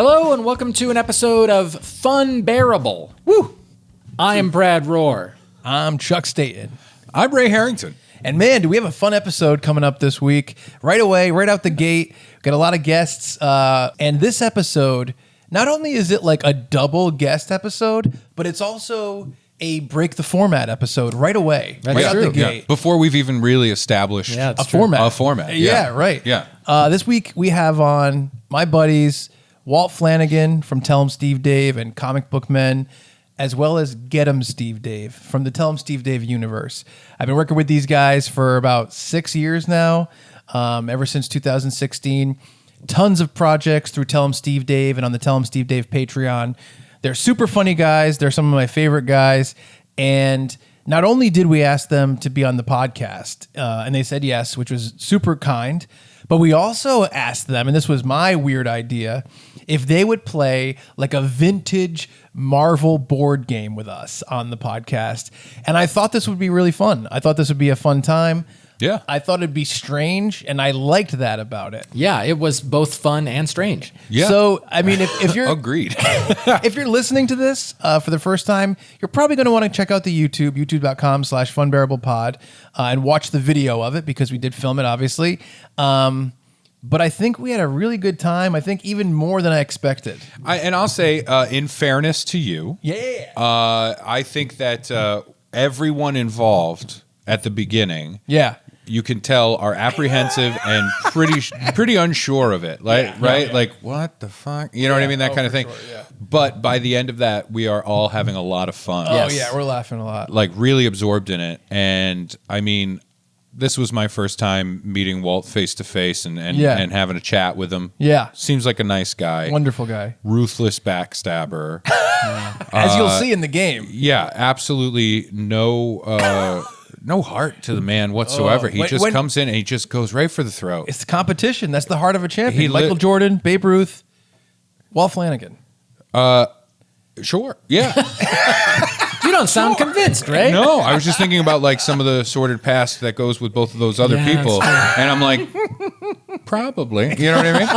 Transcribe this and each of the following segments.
Hello and welcome to an episode of Funbearable. Woo! I am Brad Rohr. I'm Chuck Staten. I'm Ray Harrington. And man, do we have a fun episode coming up this week. Right away, right out the gate. Got a lot of guests. And this episode, not only is it like a double guest episode, but it's also a break the format episode right away. That's right out true. the gate. Yeah. Before we've even really established Yeah, it's A true. format. a format. Yeah, right. Yeah. This week we have on my buddies, Walt Flanagan from Tell 'em Steve Dave and Comic Book Men, as well as Gitem Steve Dave from the Tell 'em Steve Dave universe. I've been working with these guys for about 6 years now, ever since 2016. Tons of projects through Tell 'em Steve Dave and on the Tell 'em Steve Dave Patreon. They're super funny guys. They're some of my favorite guys. And not only did we ask them to be on the podcast, and they said yes, which was super kind, but we also asked them, and this was my weird idea, if they would play like a vintage Marvel board game with us on the podcast. And I thought this would be really fun. I thought this would be a fun time. Yeah. I thought it'd be strange, and I liked that about it. Yeah, it was both fun and strange. Yeah. So, I mean, if you're Agreed. if you're listening to this for the first time, you're probably going to want to check out the youtube.com/funbearablepod, and watch the video of it because we did film it, obviously. But I think we had a really good time. I think even more than I expected. I'll say, in fairness to you, Yeah. I think that everyone involved at the beginning, Yeah. you can tell, are apprehensive and pretty unsure of it. Like, right? yeah. Like, what the fuck? You know what I mean? That kind of thing. sure, yeah. But by the end of that, we are all having a lot of fun. Oh, yeah. We're laughing a lot. Like, really absorbed in it. And I mean, this was my first time meeting Walt face to face and having a chat with him. Yeah. Seems like a nice guy. Wonderful guy. Ruthless backstabber. As you'll see in the game. Yeah, absolutely no heart to the man whatsoever. He just comes in and he just goes right for the throat. It's the competition. That's the heart of a champion. He Michael Jordan, Babe Ruth, Walt Flanagan. Sure. Yeah. You don't sound convinced, right? No, I was just thinking about like some of the sordid past that goes with both of those other Yeah, people. that's And I'm like, probably. You know what I mean?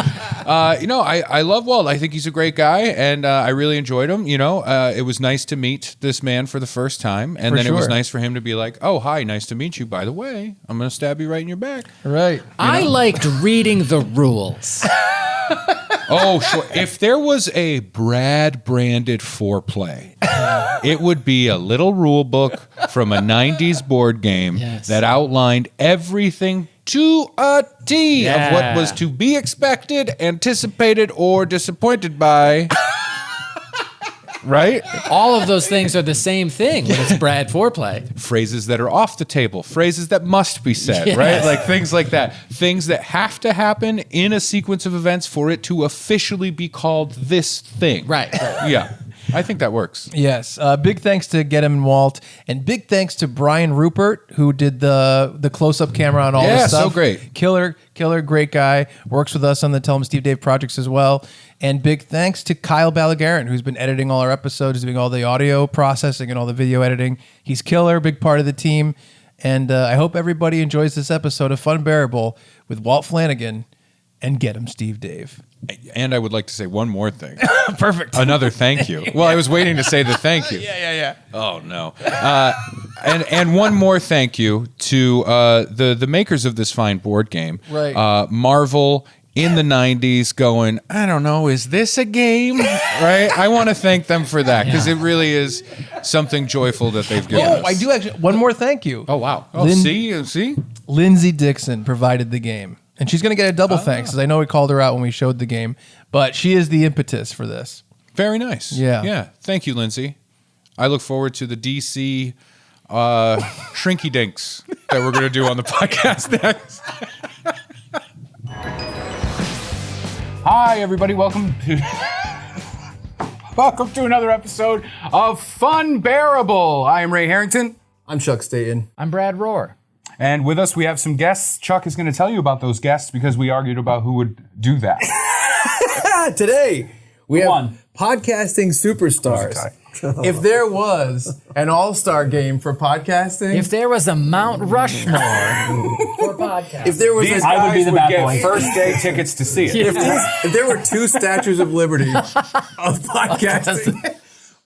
I love Walt. I think he's a great guy, and I really enjoyed him. It was nice to meet this man for the first time, and then it was sure. nice for him to be like, "Oh, hi, nice to meet you. By the way, I'm going to stab you right in your back." Right. I liked reading the rules. Oh, sure. If there was a Brad branded foreplay, it would be a little rule book from a 90s board game Yes. that outlined everything to a T of what Yeah. was to be expected, anticipated, or disappointed by. Right? All of those things are the same thing when it's Brad foreplay. Phrases that are off the table, phrases that must be said, Yes. right? Like things like that. Things that have to happen in a sequence of events for it to officially be called this thing. Right. Yeah. I think that works. Yes. Big thanks to Gitem and Walt, and big thanks to Brian Ruppert, who did the close-up camera on all Yeah, this stuff. so great. Killer, great guy. Works with us on the Tell 'em Steve Dave projects as well. And big thanks to Kyle Baillargeron, who's been editing all our episodes, doing all the audio processing and all the video editing. He's killer, big part of the team. And I hope everybody enjoys this episode of Funbearable with Walt Flanagan and Gitem Steve Dave. And I would like to say one more thing. Perfect. Another thank you. Well, I was waiting to say the thank you. Yeah. Oh no. And one more thank you to the makers of this fine board game. Right. Marvel in the 90s going, I don't know, is this a game? Right? I want to thank them for that because it really is something joyful that they've given us. Oh, I do actually. One more thank you. Oh, wow. Oh, see? Lindsay Dixon provided the game. And she's going to get a double thanks, because I know we called her out when we showed the game. But she is the impetus for this. Very nice. Yeah. Yeah. Thank you, Lindsay. I look forward to the DC shrinky dinks that we're going to do on the podcast next. Hi, everybody. Welcome to another episode of Funbearable. I am Ray Harrington. I'm Chuck Staten. I'm Brad Rohr. And with us, we have some guests. Chuck is going to tell you about those guests because we argued about who would do that. Today, we have on. podcasting superstars. If there was an all-star game for podcasting, If there was a Mount Rushmore for if there was These a, I would be guys the would bad get boy. first day tickets to see it. if there were two statues of liberty of podcasting,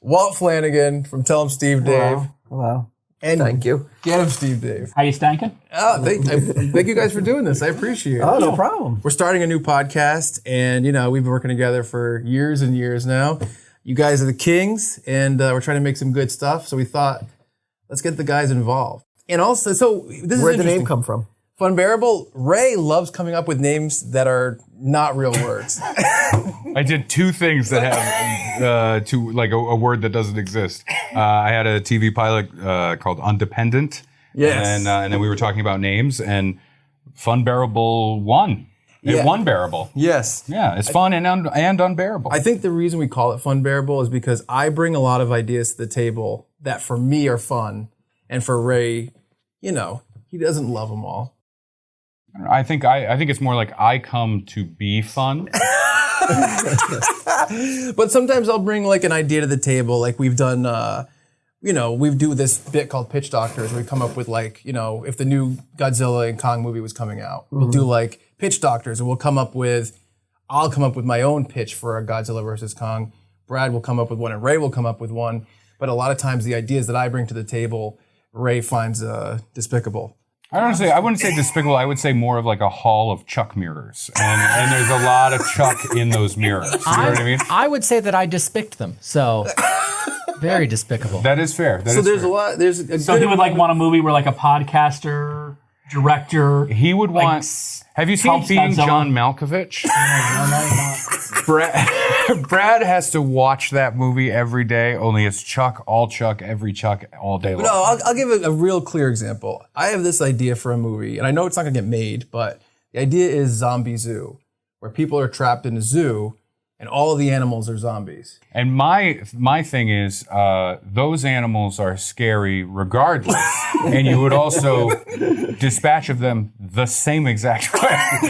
Walt Flanagan from Tell 'em Steve Dave, Hello. and Thank you. Get 'em Steve Dave. How you stanking? Thank you guys for doing this. I appreciate it. Oh, no problem. We're starting a new podcast, and we've been working together for years and years now. You guys are the kings, and we're trying to make some good stuff. So we thought, let's get the guys involved. And also, so this Where'd is the name interesting. come from? Funbearable. Ray loves coming up with names that are not real words. I did two things that have a word that doesn't exist. I had a TV pilot called Undependent. Yes. And then we were talking about names, and Funbearable won. It won Bearable. Yes. Yeah, it's fun and unbearable. I think the reason we call it Funbearable is because I bring a lot of ideas to the table that for me are fun, and for Ray, he doesn't love them all. I think it's more like I come to be fun. But sometimes I'll bring like an idea to the table, like we've done. We do this bit called Pitch Doctors, where we come up with like, if the new Godzilla and Kong movie was coming out, we'll do like Pitch Doctors, and I'll come up with my own pitch for a Godzilla versus Kong. Brad will come up with one, and Ray will come up with one. But a lot of times, the ideas that I bring to the table, Ray finds despicable. I wouldn't say despicable. I would say more of like a hall of Chuck mirrors, and there's a lot of Chuck in those mirrors. You know what I mean? I would say that I despicked them. So very despicable. That is fair. So there's a lot. There's a So he would want a movie where like a podcaster, director. He would want. Have you seen helps Being Godzilla. John Malkovich? Brad has to watch that movie every day. Only it's Chuck, every Chuck, all day long. No, I'll give a real clear example. I have this idea for a movie, and I know it's not going to get made, but the idea is Zombie Zoo, where people are trapped in a zoo, and all of the animals are zombies. And my thing is, those animals are scary regardless, and you would also dispatch of them the same exact way,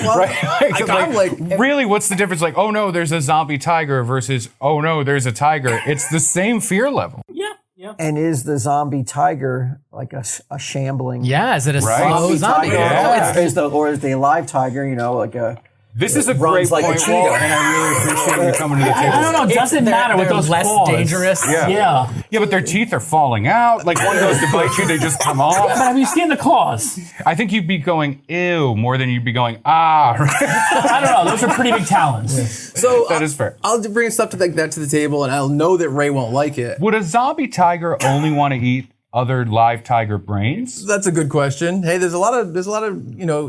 right? Really, what's the difference? Like, oh no, there's a zombie tiger versus oh no, there's a tiger. It's the same fear level. Yeah. And is the zombie tiger like a shambling? Yeah, is it a Right. slow zombie? tiger? Yeah. Or is the live tiger, like a... This is a runs great like a point, cheetah. Walt, and I really appreciate you coming to the table. I don't know. It doesn't matter with They're those less claws. dangerous. Yeah. Yeah, but their teeth are falling out. Like one goes to bite you, they just come off. But have you seen the claws? I think you'd be going ew more than you'd be going ah. I don't know. Those are pretty big talons. So That is fair. I'll bring stuff like that to the table, and I'll know that Ray won't like it. Would a zombie tiger only want to eat other live tiger brains? That's a good question. Hey, there's a lot of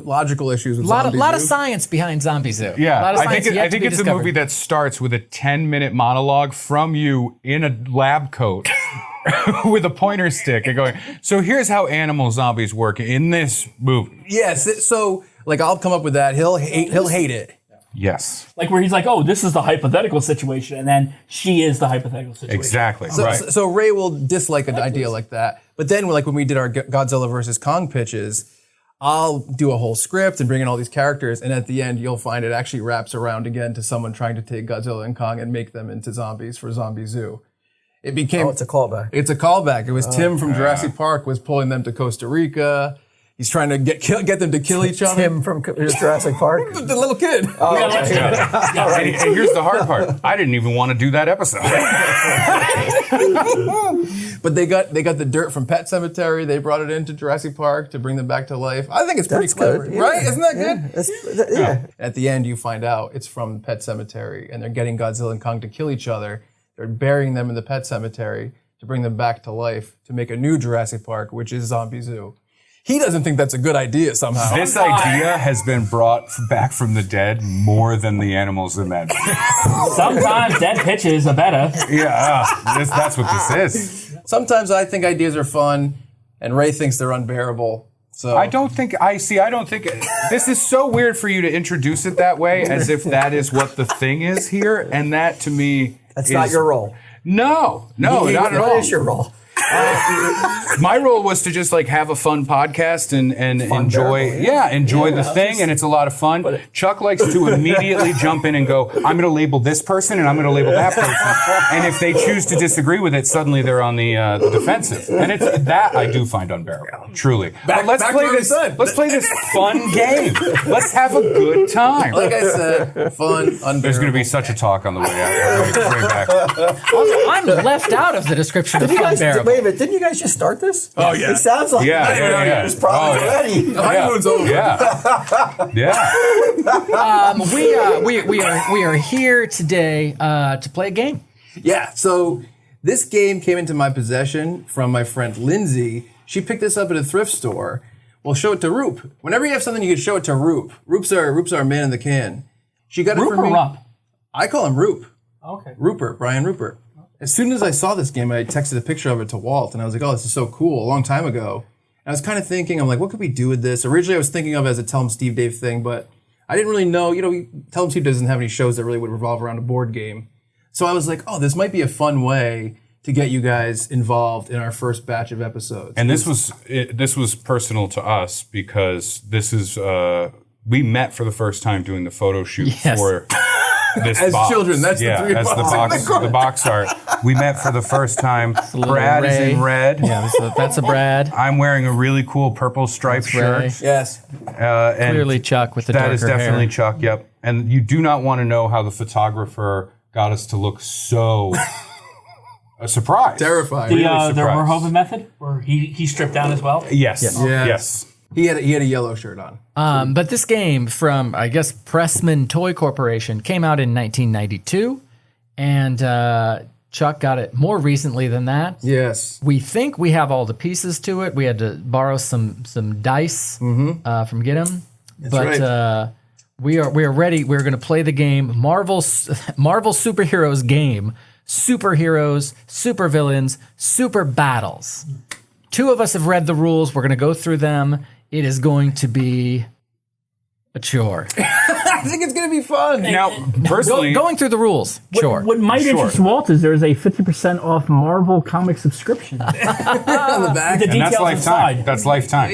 logical issues with A lot of Zoo. science behind Zombie Zoo. Yeah, a lot of I science think yet I to think be it's discovered. a movie that starts with a 10-minute monologue from you in a lab coat with a pointer stick and going, so here's how animal zombies work in this movie. Yes. So I'll come up with that. He'll hate it. Yes, Like where he's like, oh, this is the hypothetical situation, and then she is the hypothetical situation. exactly. So, right. so Ray will dislike an idea like that. But then, when we did our Godzilla versus Kong pitches, I'll do a whole script and bring in all these characters, and at the end, you'll find it actually wraps around again to someone trying to take Godzilla and Kong and make them into zombies for Zombie Zoo. It became it's a callback. It's a callback. It was Tim from Jurassic Park was pulling them to Costa Rica. He's trying to get them to kill each other. Tim from Jurassic Park. The little kid. And here's the hard part. I didn't even want to do that episode. But they got the dirt from Pet Cemetery. They brought it into Jurassic Park to bring them back to life. I think it's pretty That's clever, good, yeah. right? Isn't that good? Yeah. At the end, you find out it's from Pet Cemetery, and they're getting Godzilla and Kong to kill each other. They're burying them in the Pet Cemetery to bring them back to life to make a new Jurassic Park, which is Zombie Zoo. He doesn't think that's a good idea somehow. This idea has been brought back from the dead more than the animals in that movie. Sometimes dead pitches are better. Yeah, that's what this is. Sometimes I think ideas are fun, and Ray thinks they're unbearable. So I don't think this is so weird for you to introduce it that way, as if that is what the thing is here, and that to me That's is not your role. No, not at all. It is your role. My role was to just like have a fun podcast and enjoy, enjoy the thing, and it's a lot of fun. Chuck likes to immediately jump in and go, I'm going to label this person and I'm going to label that person, and if they choose to disagree with it, suddenly they're on the defensive, and it's that I do find unbearable, truly. But let's play this. Let's play this fun game. Let's have a good time. Like I said, fun, unbearable. There's going to be such a talk on the way out. Way back. Also, I'm left out of the description of unbearable. Wait a minute, didn't you guys just start this? Oh, yeah. It sounds like Yeah. it's probably ready. The honeymoon's over. Yeah. We are here today to play a game. Yeah, so this game came into my possession from my friend Lindsay. She picked this up at a thrift store. Well, show it to Roop. Whenever you have something, you can show it to Roop. Roop's our man in the can. She got it Roop for me. or Rupp? I call him Roop. Okay. Ruppert, Brian Ruppert. As soon as I saw this game, I texted a picture of it to Walt, and I was like, oh, this is so cool, a long time ago. And I was kind of thinking, I'm like, what could we do with this? Originally, I was thinking of it as a Tell 'em Steve Dave thing, but I didn't really know, Tell 'em Steve doesn't have any shows that really would revolve around a board game. So I was like, oh, this might be a fun way to get you guys involved in our first batch of episodes. And this was personal to us because this is we met for the first time doing the photo shoot for this as box. children, that's the three as boxes. the box art. We met for the first time. Brad is in red. Yeah, that's a Brad. I'm wearing a really cool purple striped shirt. Ray. Yes. And Clearly Chuck with the darker that is definitely hair. Chuck. Yep. And you do not want to know how the photographer got us to look so surprised. Terrifying. The Really surprised. Verhoeven method, where he stripped down as well. Yes. Yes. He had a yellow shirt on. But this game from, I guess, Pressman Toy Corporation came out in 1992, and Chuck got it more recently than that. Yes. We think we have all the pieces to it. We had to borrow some dice from Gitem, but right. we are ready. We're going to play the game Marvel Superheroes game. Superheroes, supervillains, super battles. Two of us have read the rules. We're going to go through them. It is going to be a chore. I think it's going to be fun. Now, personally, Going through the rules, sure. What might interest Walt is there's a 50% off Marvel comic subscription. on the back. The and that's details lifetime. inside. That's lifetime.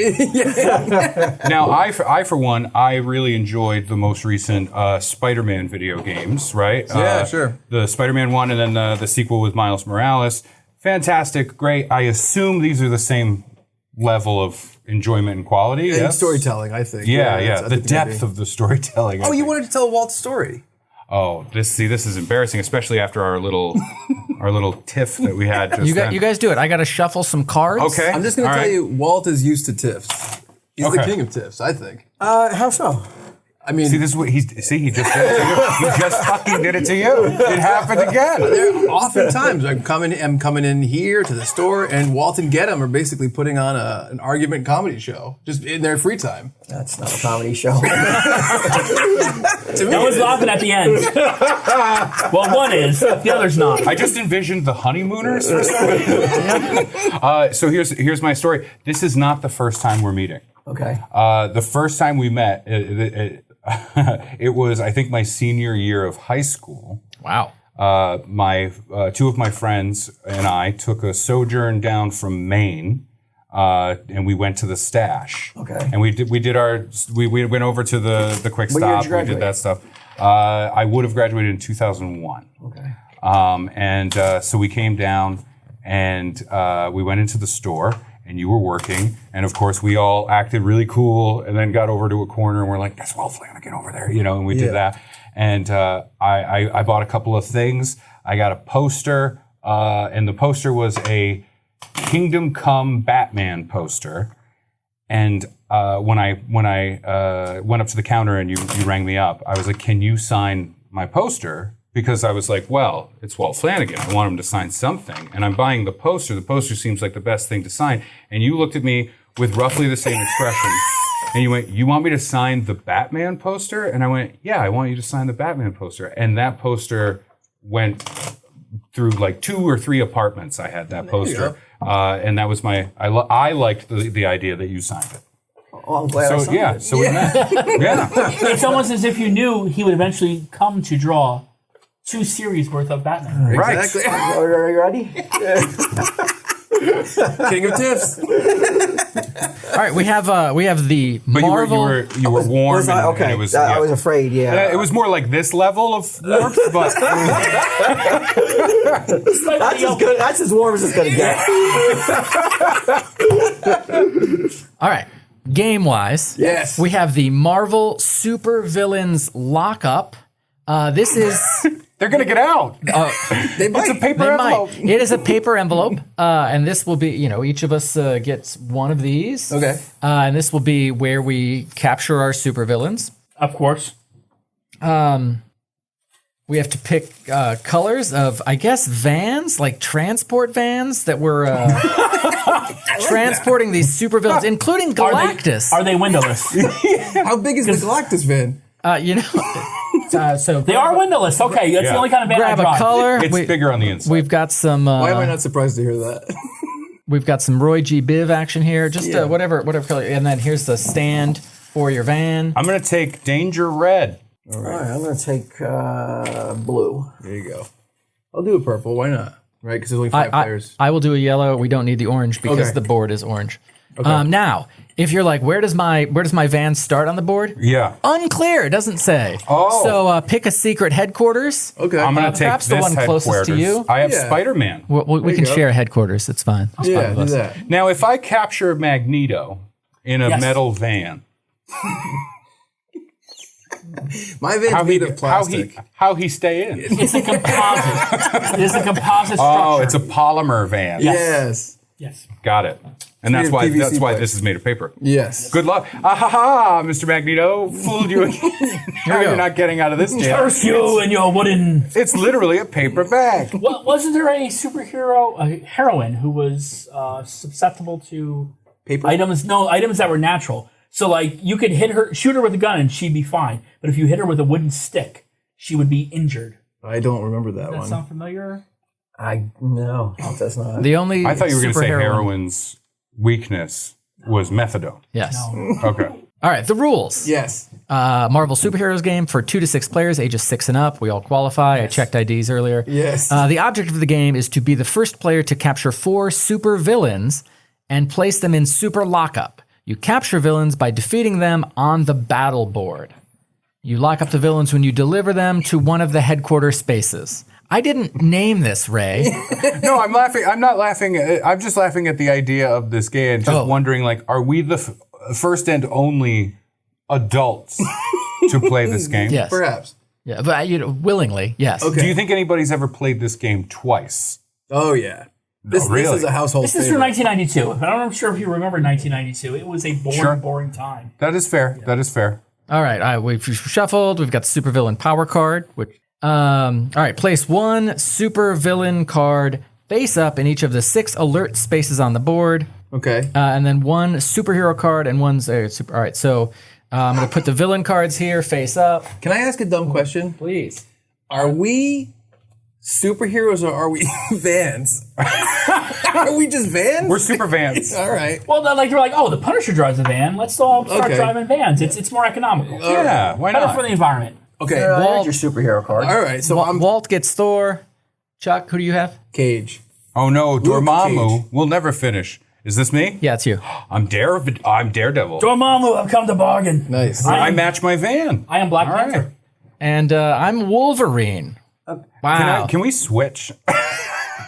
Now, I for one, I really enjoyed the most recent Spider-Man video games. Right? Yeah, sure. The Spider-Man one, and then the sequel with Miles Morales. Fantastic, great. I assume these are the same level of enjoyment and quality. And yes? storytelling, I think. Yeah. that's- I The think maybe. depth of the storytelling. I Oh, you think. wanted to tell Walt's story. Oh, this is embarrassing, especially after our little tiff that we had just then. You guys do it. I got to shuffle some cards. Okay. I'm just going to All tell right. you, Walt is used to tiffs. He's the Okay. king of tiffs, I think. How so? I mean, See, this is what he just did it to you. He just fucking did it to you. It happened again. oftentimes I'm coming in here to the store, and Walt and Gitem are basically putting on an argument comedy show just in their free time. That's not a comedy show. To me, No one's it is. laughing at the end. Well, one is, the other's not. I just envisioned the honeymooners for some reason. So here's my story. This is not the first time we're meeting. Okay. The first time we met, it was, I think, my senior year of high school. Wow. My two of my friends and I took a sojourn down from Maine, and we went to the Stash. Okay. And we went over to the Quick What year did Stop. you We did that stuff. I would have graduated in 2001. Okay. So we came down and we went into the store. And you were working, and of course we all acted really cool, and then got over to a corner, and we're like, "That's Walt Flanagan over there," and we did that. And I bought a couple of things. I got a poster, and the poster was a Kingdom Come Batman poster. And when I went up to the counter and you rang me up, I was like, "Can you sign my poster?" Because I was like, well, it's Walt Flanagan. I want him to sign something. And I'm buying the poster. The poster seems like the best thing to sign. And you looked at me with roughly the same expression. And you went, "You want me to sign the Batman poster?" And I went, "Yeah, I want you to sign the Batman poster." And that poster went through like 2 or 3 apartments. I had that poster. And that was I liked the idea that you signed it. Oh, I'm glad I So, signed yeah, it. so we met. Yeah. It's almost as if you knew he would eventually come to draw 2 series worth of Batman. Right. Exactly. Are you ready? King of tips. All right, we have the But Marvel. you were warm. Was I? and Okay, it was, I was afraid. Yeah, It was more like this level of warmth, but that's as good. That's as warm as it's gonna get. All right, game wise, Yes. we have the Marvel Supervillains Lockup. This is they're gonna get out. It's a paper they envelope. might. It is a paper envelope, and this will be each of us gets one of these. Okay. And this will be where we capture our supervillains. Of course. We have to pick colors of, I guess, vans, like transport vans that were transporting these supervillains, including Galactus. Are they windowless? How big is the Galactus van? So They are windowless. Okay, that's the only kind of van grab I a drive. color. It's bigger on the inside. We've got some. Why am I not surprised to hear that? We've got some Roy G. Biv action here. Just whatever color. And then here's the stand for your van. I'm gonna take Danger Red. All right, I'm gonna take blue. There you go. I'll do a purple. Why not? Right? Because there's only 5 players. I will do a yellow. We don't need the orange because Okay. the board is orange. Now, if you're like, where does my van start on the board? Yeah. Unclear. It doesn't say. Oh. So pick a secret headquarters. Okay. I'm gonna take perhaps the this one closest to headquarters. you. I have Yeah. Spider-Man. We can you go. share headquarters. It's fine. It's fine Yeah, with do us. that. Now, if I capture Magneto in a Yes. metal van, My van's made of plastic. how he stay in? It's a composite. It is a composite structure. Oh, it's a polymer van. Yes. Yes. Got it. And that's made of why PVC pipe. this is made of paper. Yes. Good luck. Ah ha ha, Mr. Magneto. Fooled you again. Now you're not getting out of this jail. Curse you and your wooden. It's literally a paper bag. Wasn't there a superhero, a heroine, who was susceptible to Paper? items? No, items that were natural. So, like, you could shoot her with a gun, and she'd be fine. But if you hit her with a wooden stick, she would be injured. I don't remember that Does that one. sound familiar? No, that's not. The only I thought you were going to say superhero- heroine's weakness was methadone. Yes. Okay. All right. The rules. Yes. Marvel Superheroes game for 2 to 6 players, ages 6 and up. We all qualify. I checked IDs earlier. Yes. The object of the game is to be the first player to capture 4 super villains and place them in super lockup. You capture villains by defeating them on the battle board. You lock up the villains when you deliver them to one of the headquarters spaces. I didn't name this, Ray. No, I'm laughing. I'm not laughing. I'm just laughing at the idea of this game. Just wondering, like, are we the first and only adults to play this game? Yes. Perhaps. Yeah, but willingly, yes. Okay. Do you think anybody's ever played this game twice? Oh, yeah. This really? is a household This is from favorite. 1992. I'm not sure if you remember 1992. It was a boring, boring time. That is fair. That is fair. All right, we've shuffled. We've got the supervillain power card. All right, place 1 supervillain card face up in each of the 6 alert spaces on the board, Okay. and then 1 superhero card and 1 super. All right, so I'm going to put the villain cards here face up. Can I ask a dumb question? Please. Are we superheroes or are we vans? Are we just vans? We're super vans. All right. Well, they're like, oh, the Punisher drives a van. Let's all start Okay. driving vans. It's more economical. Yeah, why Better not? for the environment. Okay. I Walt- heard your superhero card. All right. So I'm Walt gets Thor. Chuck, who do you have? Cage. Oh no, Dormammu. Cage. We'll never finish. Is this me? Yeah, it's you. I'm Daredevil. Dormammu, I've come to bargain. Nice. I match my van. I am Black All right. Panther. And I'm Wolverine. Wow. Can we switch?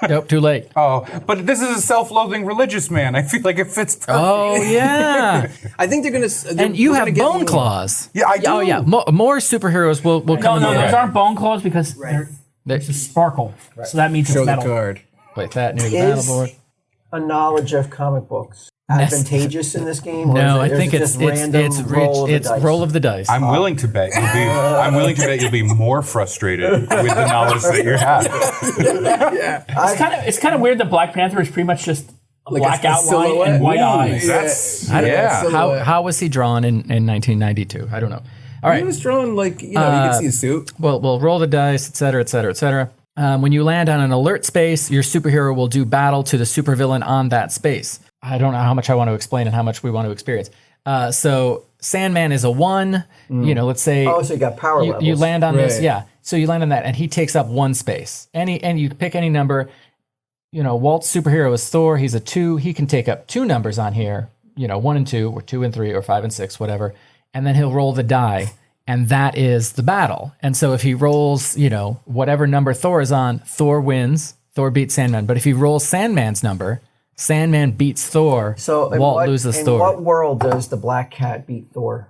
Nope, too late. Oh, but this is a self-loathing religious man. I feel like it fits perfect. Oh, yeah. I think they're gonna. And you have bone claws. Yeah, I do. Oh, yeah. More superheroes will come No, in the those way. aren't bone claws because there's a sparkle. So that means Show it's the metal. card. Wait, that near the battle Is board. a knowledge of comic books advantageous in this game? Or No, is I it, or is think it it's just random roll of the dice? roll of the dice. I'm willing to bet you'll be more frustrated with the knowledge that you have. It's kind of weird that Black Panther is pretty much just a Like black a outline silhouette? and white Ooh, eyes. That's I don't yeah. know. How was he drawn in 1992? I don't know. All He right. was drawn like you can see his suit. Well, we'll roll the dice, et cetera, et cetera, et cetera. When you land on an alert space, your superhero will do battle to the supervillain on that space. I don't know how much I want to explain and how much we want to experience. So Sandman is a 1. Let's say Oh, so you got power levels. you land on this, Right. yeah. So you land on that, and he takes up 1 space. And you pick any number. Walt's superhero is Thor. He's a 2. He can take up 2 numbers on here, 1 and 2, or 2 and 3, or 5 and 6, whatever. And then he'll roll the die, and that is the battle. And so if he rolls, whatever number Thor is on, Thor wins. Thor beats Sandman. But if he rolls Sandman's number, Sandman beats Thor. So Walt loses Thor. In what world does the Black Cat beat Thor?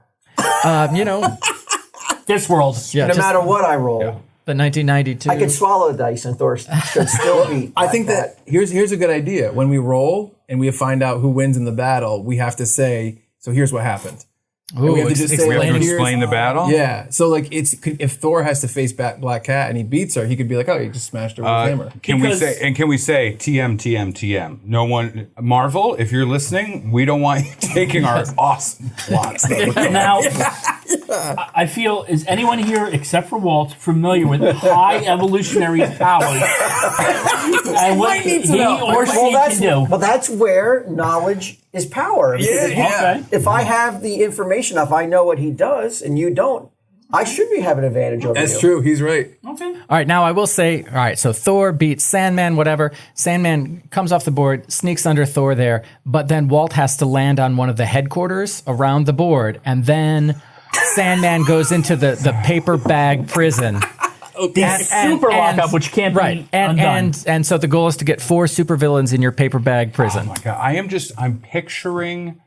This world. Yeah, No matter what I roll. The 1992. I could swallow the dice and Thor should still beat. I think that here's a good idea. When we roll and we find out who wins in the battle, we have to say, so here's what happened. Ooh, we have to just say, We have to like, explain the battle? Yeah. So like if Thor has to face Black Cat and he beats her, he could be like, oh, he just smashed her with a hammer. Can we say TM, TM, TM? No one, Marvel, if you're listening, we don't want you taking our awesome plots. Now, I feel, is anyone here except for Walt familiar with high evolutionary powers and what he or she can do? Well, that's where knowledge is power. Okay. If I have the information, if I know what he does and you don't, I should have an advantage over you. That's true. He's right. Okay. All right, now I will say, all right, so Thor beats Sandman, whatever. Sandman comes off the board, sneaks under Thor there, but then Walt has to land on one of the headquarters around the board, and then Sandman goes into the paper bag prison. Super lockup, which can't be undone. And so the goal is to get 4 supervillains in your paper bag prison. Oh my God. I'm picturing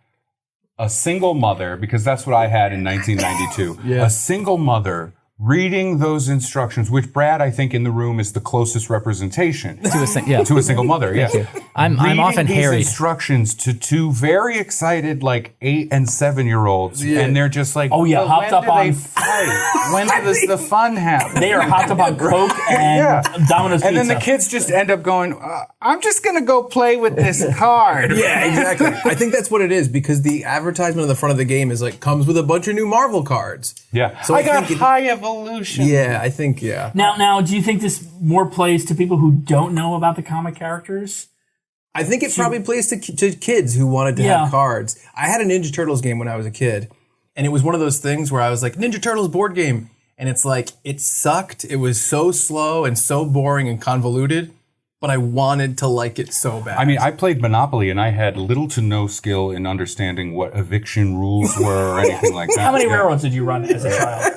a single mother, because that's what I had in 1992. A single mother reading those instructions, which Brad, I think, in the room is the closest representation To a single mother. Yeah, I'm often these harried. instructions to 2 very excited, like 8 and 7-year-olds, and they're just like, Oh, yeah, "Well, hopped up when do on- they fight? When does the fun happen?" They are hopped up on Coke and Domino's And Pizza. then the kids just end up going, "I'm just gonna go play with this card." Yeah, exactly. I think that's what it is, because the advertisement on the front of the game is like, comes with a bunch of new Marvel cards. Yeah. So I I got think high evolution. Yeah, I think, yeah. Now, do you think this more plays to people who don't know about the comic characters? I think it probably plays to kids who wanted to have cards. I had a Ninja Turtles game when I was a kid, and it was one of those things where I was like, Ninja Turtles board game. And it's like, it sucked. It was so slow and so boring and convoluted, but I wanted to like it so bad. I mean, I played Monopoly, and I had little to no skill in understanding what eviction rules were or anything like that. How many railroads did you run as a child?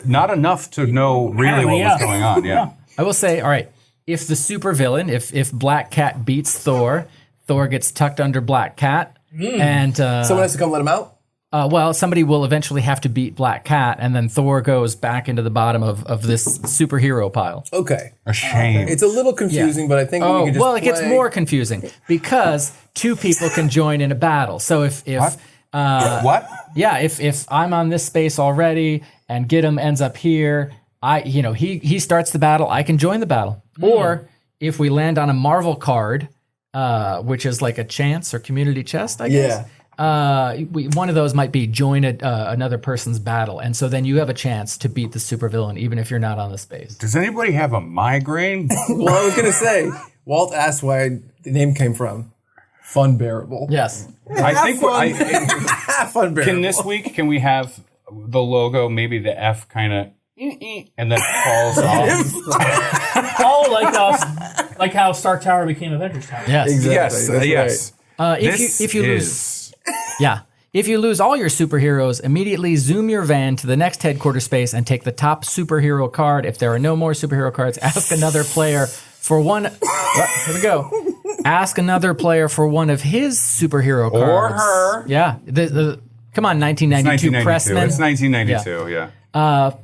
Not enough to know really what was going on. Yeah. I will say, all right, if the supervillain, if Black Cat beats Thor, Thor gets tucked under Black Cat, and someone has to come let him out? well, somebody will eventually have to beat Black Cat, and then Thor goes back into the bottom of this superhero pile. Okay. A shame. It's a little confusing, but I think we Oh, can just well, it gets play- more confusing because 2 people can join in a battle. So if What? yeah, if I'm on this space already and Gitem ends up here, he starts the battle, I can join the battle. Or if we land on a Marvel card, which is like a chance or community chest, I guess. One of those might be join another person's battle, and so then you have a chance to beat the supervillain, even if you're not on the space. Does anybody have a migraine? Well, I was going to say, Walt asked why the name came from. Funbearable. Yes. I think Funbearable. can we have the logo, maybe the F kind of, and then it falls off? Oh, like how Stark Tower became Avengers Tower. Yes. Exactly. Yes. That's If you lose, if you lose all your superheroes, immediately zoom your van to the next headquarters space and take the top superhero card. If there are no more superhero cards, ask another player for one. Here we go. Ask another player for one of his superhero cards. Or her. Yeah. Come on, 1992 Pressman. It's 1992, yeah.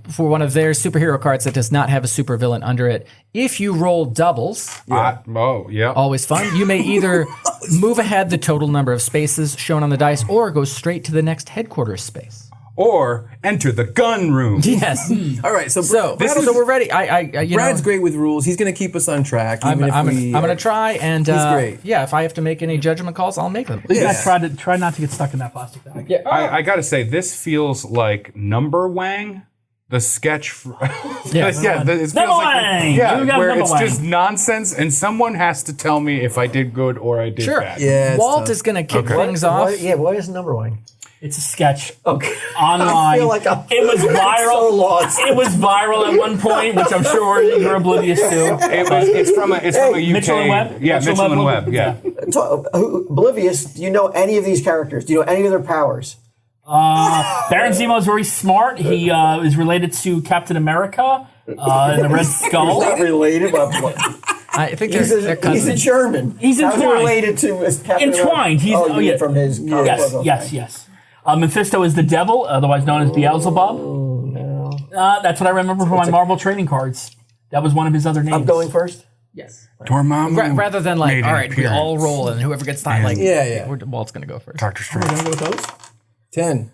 For one of their superhero cards that does not have a supervillain under it. If you roll doubles, always fun, you may either move ahead the total number of spaces shown on the dice or go straight to the next headquarters space. Or enter the gun room. Yes. All right, so So we're ready. Brad's great with rules. He's going to keep us on track. I'm going to try, and He's great. Yeah, if I have to make any judgment calls, I'll make them. You guys try not to get stuck in that plastic bag. I got to say, this feels like number wang the sketch. Yes. Yeah, it feels Number like one! You got where number it's one. just nonsense, and someone has to tell me if I did good or I did Sure. bad. Yeah, it's Walt tough. is going to kick Okay. things off. What is number one? It's a sketch. Okay. Online. I feel like it was viral. so lost. It was viral at one point, which I'm sure you're oblivious to. It's from a UK. Mitchell and Webb? Yeah, Mitchell and Webb. Yeah. Oblivious, do you know any of these characters? Do you know any of their powers? Baron Zemo is very smart. He is related to Captain America and the Red Skull. Not related, but I think he's they're a cousins. German. He's How's he entwined. related to Captain Entwined. He's America? yeah. From his Yes, okay. yes. Mephisto is the devil, otherwise known as Beelzebub. That's what I remember from my Marvel trading cards. That was one of his other names. I'm going first. Yes. Dormammu. Rather than like, made all an right, we all appearance. roll and whoever gets time, like, Yeah. Walt's going to go first. Doctor Strange. Can I go with those? 10.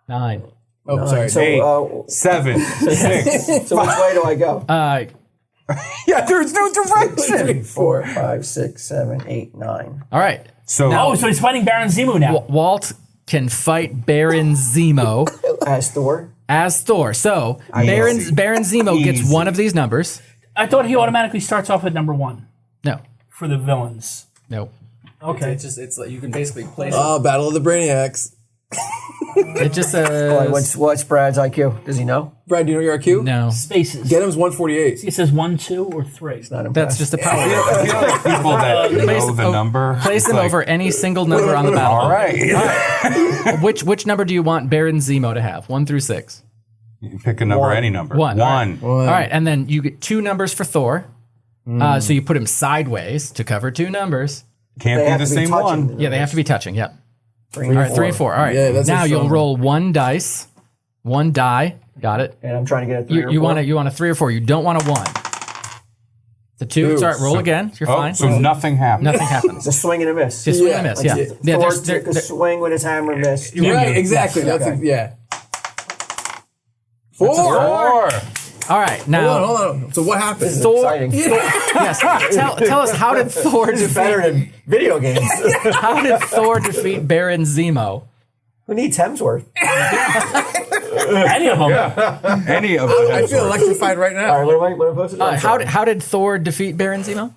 9. Oh, sorry. So, 8, 7, 6. so which way do I go? Yeah, there's no direction. 4, 5, 6, 7, 8, 9. All right. So Oh, so he's fighting Baron Zemo now. Walt can fight Baron Zemo As Thor. as Thor. So Baron Zemo gets Easy. one of these numbers. I thought he automatically starts off at number 1 No. for the villains. No. Okay. It's like you can basically place Oh, Battle of the Brainiacs. it just says What's Brad's IQ? Does he know? Brad, do you know your IQ? no. Spaces. Getem's 148. It says 1, 2, or 3. Not impressed. That's just a power. I feel like people that know the number. Place it's him like, over any single number on the battle. All right. Which number do you want Baron Zemo to have? 1 through 6. You pick a number, any number. 1. One. All right, and then you get 2 numbers for Thor. So you put him sideways to cover 2 numbers. Can't They be have the to be same touching one. the Yeah, they have to be touching. Yep. 3 All right, 3 and 4. All right. Yeah, that's now a you'll strong roll 1 dice, 1 die. Got it. And I'm trying to get a 3 or 4. You want a 3 or 4. You don't want a 1. The 2. Sorry, roll again. You're Oh, fine. so nothing happened. Nothing happens. It's a swing and a miss. Just swing and a miss. Yeah. That's it. Yeah. Thor There's, there, took a swing with his hammer, missed. Right, exactly. Yes, That's okay. yeah. 4. all right. Now, Hold on. So what happened? This is Thor- exciting. yes. Tell us how did Thor This is better defeat? than video games. How did Thor defeat Baron Zemo? Who needs Hemsworth? Any of them. Any of I them. feel electrified right now. All right, what am I supposed to do? I'm sorry. How did Thor defeat Baron Zemo?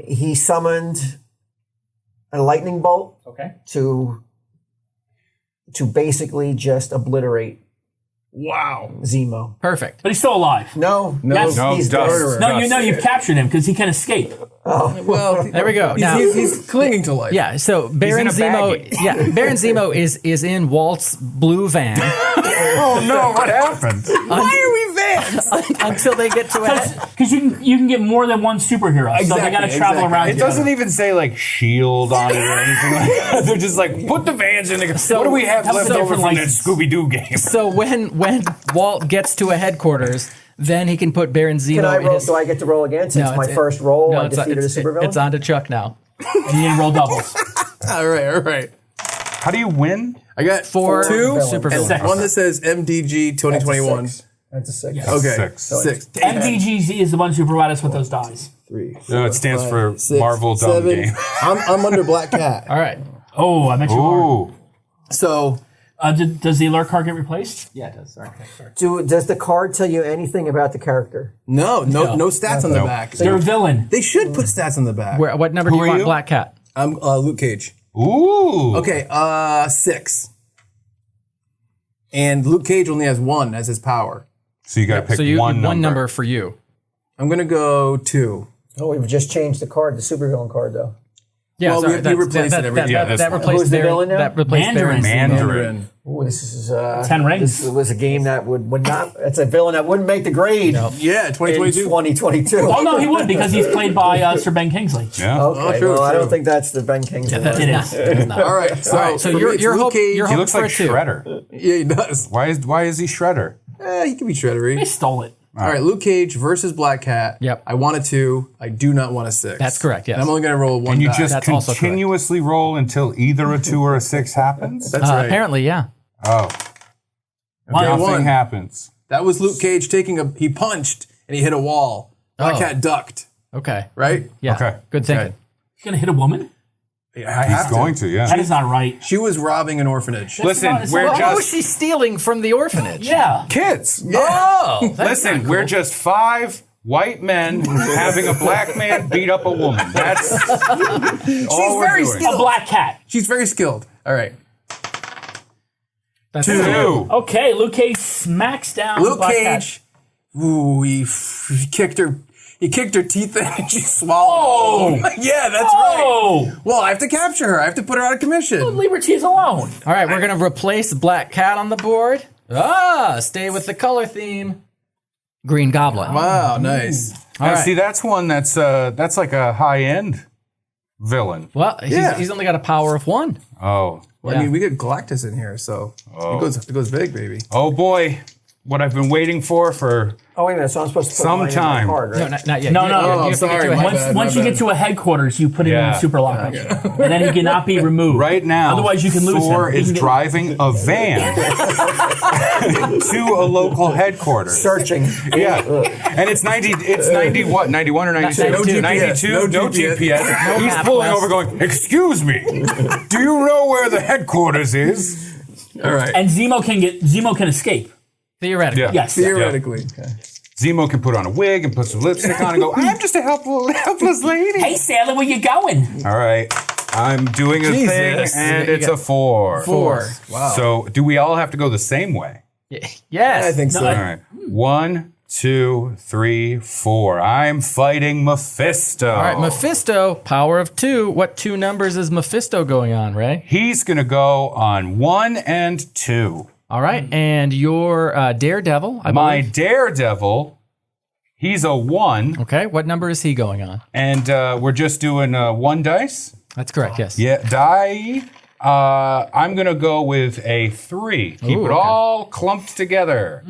He summoned a lightning bolt Okay. to basically just obliterate Wow. Zemo. Perfect. But he's still alive. No, Yes. No, he's dust. murderer. No, you know you've captured him because he can escape. Well, There we go. Now, he's clinging to life. yeah. So Baron in a Zemo. baggie. Yeah. Baron Zemo is in Walt's blue van Oh no! What happened? Why are we vans? until they get to a. Because you can get more than one superhero, so they got to Exactly, travel exactly. around. It doesn't even say like shield on it or anything like that. They're just like, put the vans in. What do we have That's left a over different from that license. Scooby Doo game? So when Walt gets to a headquarters, then he can put Baron Zemo Can I in roll? his. Do I get to roll again? Since No, my it's- first roll, No, I it's, defeated a supervillain. it's on to Chuck now. And you didn't roll doubles. All right. How do you win? I got 4 2 super and villains. one that says MDG That's a 2021. 6. That's a 6. Yes. Okay, 6. 6. Damn. MDGZ is the ones who provide us with those dies. 3. No, it stands for 6, Marvel Dumb 7. Game. I'm under Black Cat. All right. Oh, I bet you are. Ooh. So Does the alert card get replaced? Yeah, it does. Sorry. Does the card tell you anything about the character? no stats on the No. back. They're a villain. They should put stats on the back. What number do you are want, you? Black Cat? I'm Luke Cage. Ooh. Okay, 6. And Luke Cage only has 1 as his power. So you got to pick So you one number. one number for you. I'm gonna go 2. Oh, we've just changed the card, the supervillain card, though. Yeah, Well, sorry, we replaced it every that, day. Yeah, that, that's that fine. replaced Who's the Baron. villain now? That replaced Mandarin. Baron. Mandarin. Ooh, this is 10 rings. This was a game that would not. It's a villain that wouldn't make the grade Yeah, in 2022. 2022. Oh, no, he would because he's played by Sir Ben Kingsley. Yeah. Okay, true, well, I true. don't think that's the Ben Kingsley. It is. All right, so, All right, so for me, you're it's you're Luke hope, Cage. you're He hoping looks for like a 2. Shredder. Yeah, he does. Why is he Shredder? He can be shreddery. They stole it. All right, Luke Cage versus Black Cat. Yep. I want a 2. I do not want a 6. That's correct, yes. And I'm only going to roll 1 And you die. just That's also continuously roll until either a 2 or a 6 happens? That's right. Apparently, yeah. Oh. Why? Nothing One. happens. That was Luke Cage he punched and he hit a wall. Black Oh. Cat ducked, Okay. right? Yeah. Okay. Good thinking. Okay. He's going to hit a woman? I have He's going to, yeah. That is not right. She was robbing an orphanage. Listen, it's we're not- Oh, just she's stealing from the orphanage. Yeah. kids. Oh, that's Listen, not we're cool. just 5 white men having a black man beat up a woman. That's all She's we're very doing. skilled. A black cat. She's very skilled. All right. That's 2. Okay, Luke Cage smacks down Luke Black Cat. Cage. Ooh, he kicked her. He kicked her teeth in and she swallowed. Oh! Yeah, that's right. Oh! Well, I have to capture her. I have to put her out of commission. Leave her teeth alone. All right, we're going to replace Black Cat on the board. Stay with the color theme. Green Goblin. Wow, nice. All Now, right. see, that's one that's like a high-end villain. Well, he's only got a power of 1. Oh. Well, I mean, we get Galactus in here, so it goes big, baby. Oh, boy. What I've been waiting for Oh, wait a minute. So I'm supposed to put mine in my Sometime. card, right? No, not yet. No, You- no. you Oh, have to get sorry, to a my head- bad. Once you get to a headquarters, you put it in Yeah. a super lock. And then he cannot be removed. Right now, Otherwise, you can lose Thor him. He is can get- driving a van to a local headquarters. Searching. Yeah, and it's 90 what? 91 or 92? 92. 92. No No GPS. GPS. He's map pulling west. over, going, "Excuse me, do you know where the headquarters is?" All right. And Zemo can escape. Theoretically. Yeah. Yes. Theoretically. Okay. Zemo can put on a wig and put some lipstick on and go, "I'm just a helpless lady." Hey, sailor, where you going? All right, I'm doing a thing, Jesus. and You it's got a 4. 4. Wow. So, do we all have to go the same way? Yes. I think so. All right. 1, 2, 3, 4. I'm fighting Mephisto. All right, Mephisto, power of 2. What 2 numbers is Mephisto going on, Ray? He's going to go on 1 and 2. All right, and your Daredevil, I My believe. Daredevil, he's a 1. Okay, what number is he going on? And we're just doing 1 dice. That's correct, yes. Yeah, die. I'm going to go with a 3. Keep Ooh, it okay. all clumped together.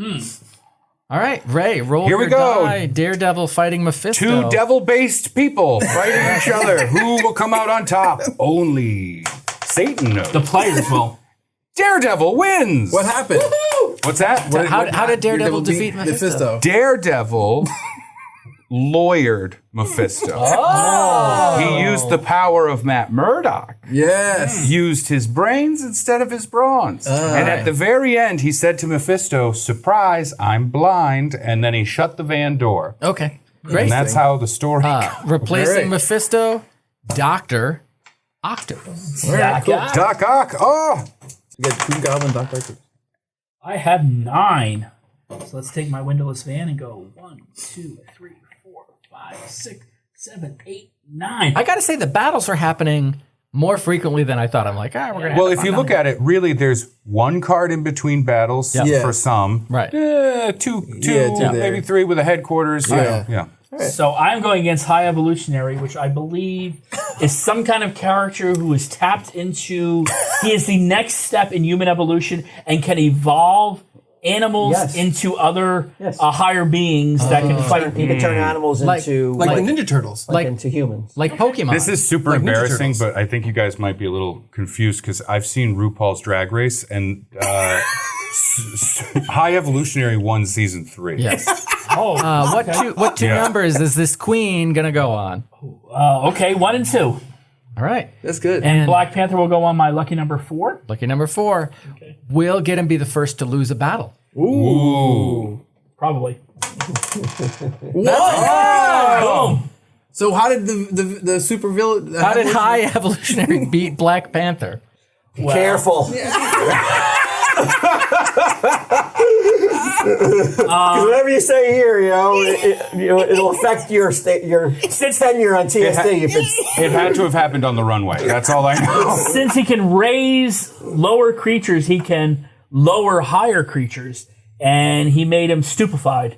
All right, Ray, roll Here we your go. die. Daredevil fighting Mephisto. 2 devil-based people fighting each other. Who will come out on top? Only Satan knows. The players will. Daredevil wins. What happened? What's that? How did Daredevil defeat Mephisto? Daredevil lawyered Mephisto. He used the power of Matt Murdock. Yes. Used his brains instead of his bronze. And at the very end, he said to Mephisto, "Surprise, I'm blind." And then he shut the van door. Okay, great. And that's how the story Replacing Great. Mephisto, Dr. Octopus. Doc Ock. Oh! You got Green Goblin, Doc Ock. I have 9. So let's take my windowless van and go 1, 2, 3, 4, 5, 6, 7, 8, 9. I got to say, the battles are happening more frequently than I thought. I'm like, we're going to Well, if you look at it, really, there's 1 card in between battles Yeah. for some. Right. Two, Yeah, 2 there. maybe 3 with a headquarters. Yeah. Yeah. So I'm going against High Evolutionary, which I believe is some kind of character who is tapped into. He is the next step in human evolution and can evolve animals Yes. into other Yes. higher beings that can fight. You can turn animals Like- into Like the Ninja Turtles. like- into humans. like Pokemon. This is super Like Ninja embarrassing, Turtles. but I think you guys might be a little confused because I've seen RuPaul's Drag Race and High Evolutionary won season 3. yes. Oh, What two Yeah. numbers is this queen going to go on? okay, 1 and 2. All right. That's good. And Black Panther will go on my lucky number 4. Lucky number 4. Will Gitem be the first to lose a battle? Probably. Boom. So how did the super villain? How did High Evolutionary beat Black Panther? Careful. 'Cause whatever you say here, it'll affect your tenure on TSD. If it's It had to have happened on the runway. That's all I know. Since he can raise lower creatures, he can lower higher creatures. And he made him stupefied.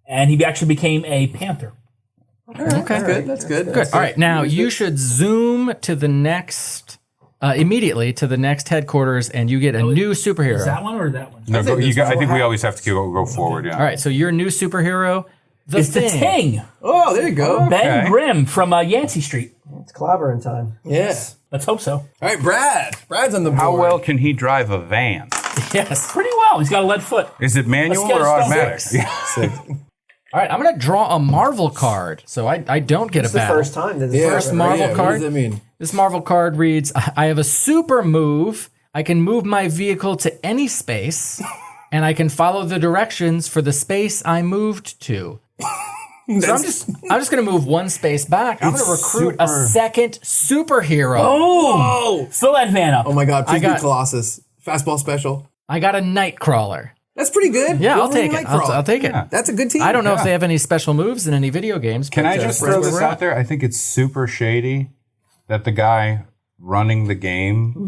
And he actually became a panther. Okay. That's good. Good. All right. Now you should zoom to the next, immediately to the next headquarters, and you get a new superhero. Is that one or that one? No, I think we always have to go forward. Yeah. All right. So your new superhero, It's the Ting. Oh, there you go. Ben Grimm from Yancey Street. it's clobbering time. Yes. Let's hope so. All right, Brad. Brad's on the board. How well can he drive a van? Yes. Pretty well. He's got a lead foot. Is it manual Let's get or a stone automatic? six. Six. All right, I'm going to draw a Marvel card, so I don't get It's a the battle. first time. That First Marvel What card. does that mean? This Marvel card reads, I have a super move. I can move my vehicle to any space, and I can follow the directions for the space I moved to. So I'm just going to move one space back. I'm going to recruit a second superhero. Oh! Fill that van up. Oh my God! Please got- do Colossus fastball special. I got a Nightcrawler. That's pretty good. Yeah, Go I'll for take the it. Nightcrawler. I'll take it. That's a good team. I don't know if they have any special moves in any video games. Can but, I just that's throw where this we're out at. there? I think it's super shady that the guy running the game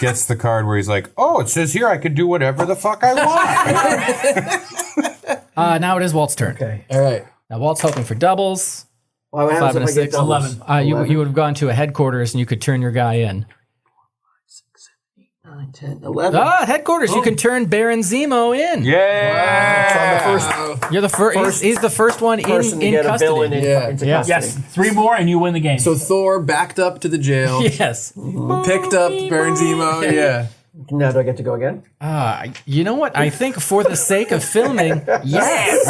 gets the card where he's like, oh, it says here I could do whatever the fuck I want. Now it is Walt's turn. Okay. All right. Now Walt's hoping for doubles. Well, what happens 5 and if a I get 6. doubles? 11. You would have gone to a headquarters and you could turn your guy in. 9, 10, 11. Headquarters. You can turn Baron Zemo in. Yeah. So I'm the first You're the first. He's the first one person to in get a villain custody. into Yeah. custody. Yes, 3 more and you win the game. So Thor backed up to the jail, Yes. picked up Baron Zemo. Yeah. Now do I get to go again? You know what? I think for the sake of filming, yes.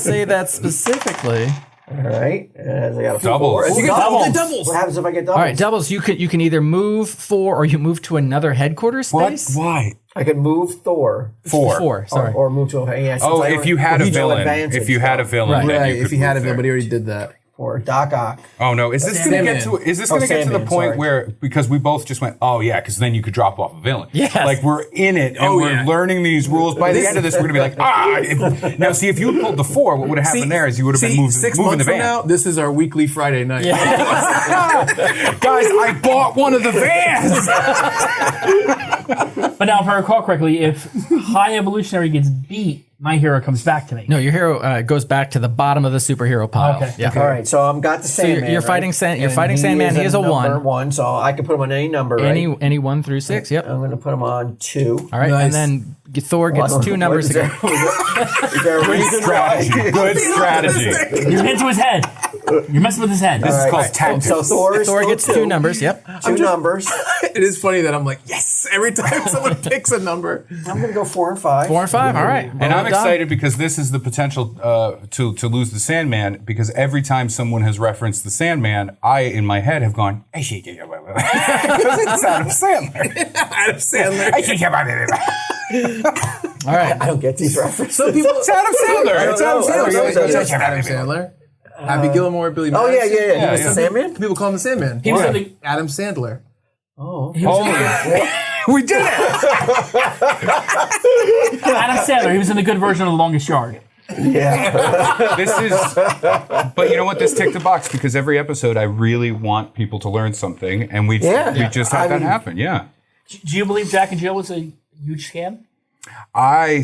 Say that specifically. All right. I got a Doubles. 4. You get Doubles. doubles. What happens if I get doubles? All right, doubles. You can either move 4 or you move to another headquarters What? space. Why? I can move Thor. 4. Sorry. Or move to a since Oh, I if you had a regional villain. advantage, If you had a villain, Right. then Right. you If could he had move it, there. but he already did that. or Doc Ock. Oh no! Is this going to get to? Is this going to get to the Sandman, point sorry. where because we both just went, oh yeah, because then you could drop off a villain. Yes. Like we're in it and we're learning these rules. By the end of this, we're going to be like, now see if you had pulled the 4, what would have happened there is you would have been moving 6 the months from van. now, this is our weekly Friday night. Guys, I bought one of the vans. But now, if I recall correctly, if High Evolutionary gets beat, my hero comes back to me. No, your hero goes back to the bottom of the superhero pile. Okay. Yeah. All right, so I'm got the So Sandman. you're fighting right? you're And fighting Sandman. He is a number 1. 1, so I can put him on any number, right? Any 1 through 6. Yep. I'm going to put him on 2. All right, Nice. and then Thor gets 2 numbers Is there, again. is there a reason Strategy. why? Good strategy. You're into his head. You're messing with his head. This is All called right, tactics. So Thor Gets 2 numbers. Yep. 2 numbers. It is funny that I'm like, yes, every time someone picks a number. I'm going to go 4 and 5. 4 and 5. All right. And I'm excited because this is the potential to lose the Sandman, because every time someone has referenced the Sandman, I, in my head, have gone, because it's Adam Sandler. Adam Sandler. All right. I don't get these references. Some people. It's Adam Sandler. It's Adam know. I don't know. Sandler. It's Adam Sandler. Happy Gilmore, Billy Oh, yeah, Madison. yeah, yeah. He was yeah. the Sandman? People call him the Sandman. He was in the, Adam Sandler. Oh. We did it. Adam Sandler. He was in the good version of The Longest Yard. Yeah. This is, but you know what? This ticked the box because every episode I really want people to learn something, and we just had that happen. Yeah. Do you believe Jack and Jill was a huge scam? I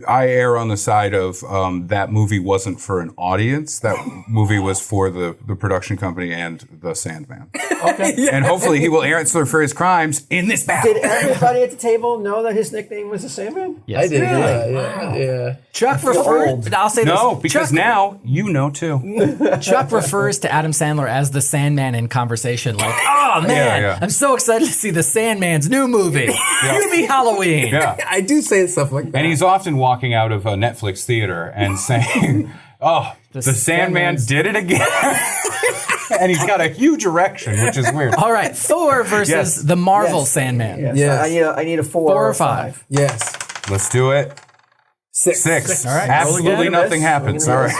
err on the side of that movie wasn't for an audience. That movie was for the production company and the Sandman. Okay. And hopefully he will answer for his crimes in this battle. Did everybody at the table know that his nickname was the Sandman? Yes. I did. Yeah. Chuck refers. I'll say No, this. because now you know too. Chuck refers to Adam Sandler as the Sandman in conversation. Like, oh man, Yeah. I'm so excited to see the Sandman's new movie. Give me Halloween. Yeah. I do say stuff like that. And he's often walking out of a Netflix theater and saying, oh, the Sandman did it again. And he's got a huge erection, which is weird. All right, Thor versus Yes. the Marvel Yes. Sandman. Yes. Yes. I need a 4 4 or or 5. Yes. Let's do it. 6. 6. All right, Absolutely roll again. nothing happens. All right.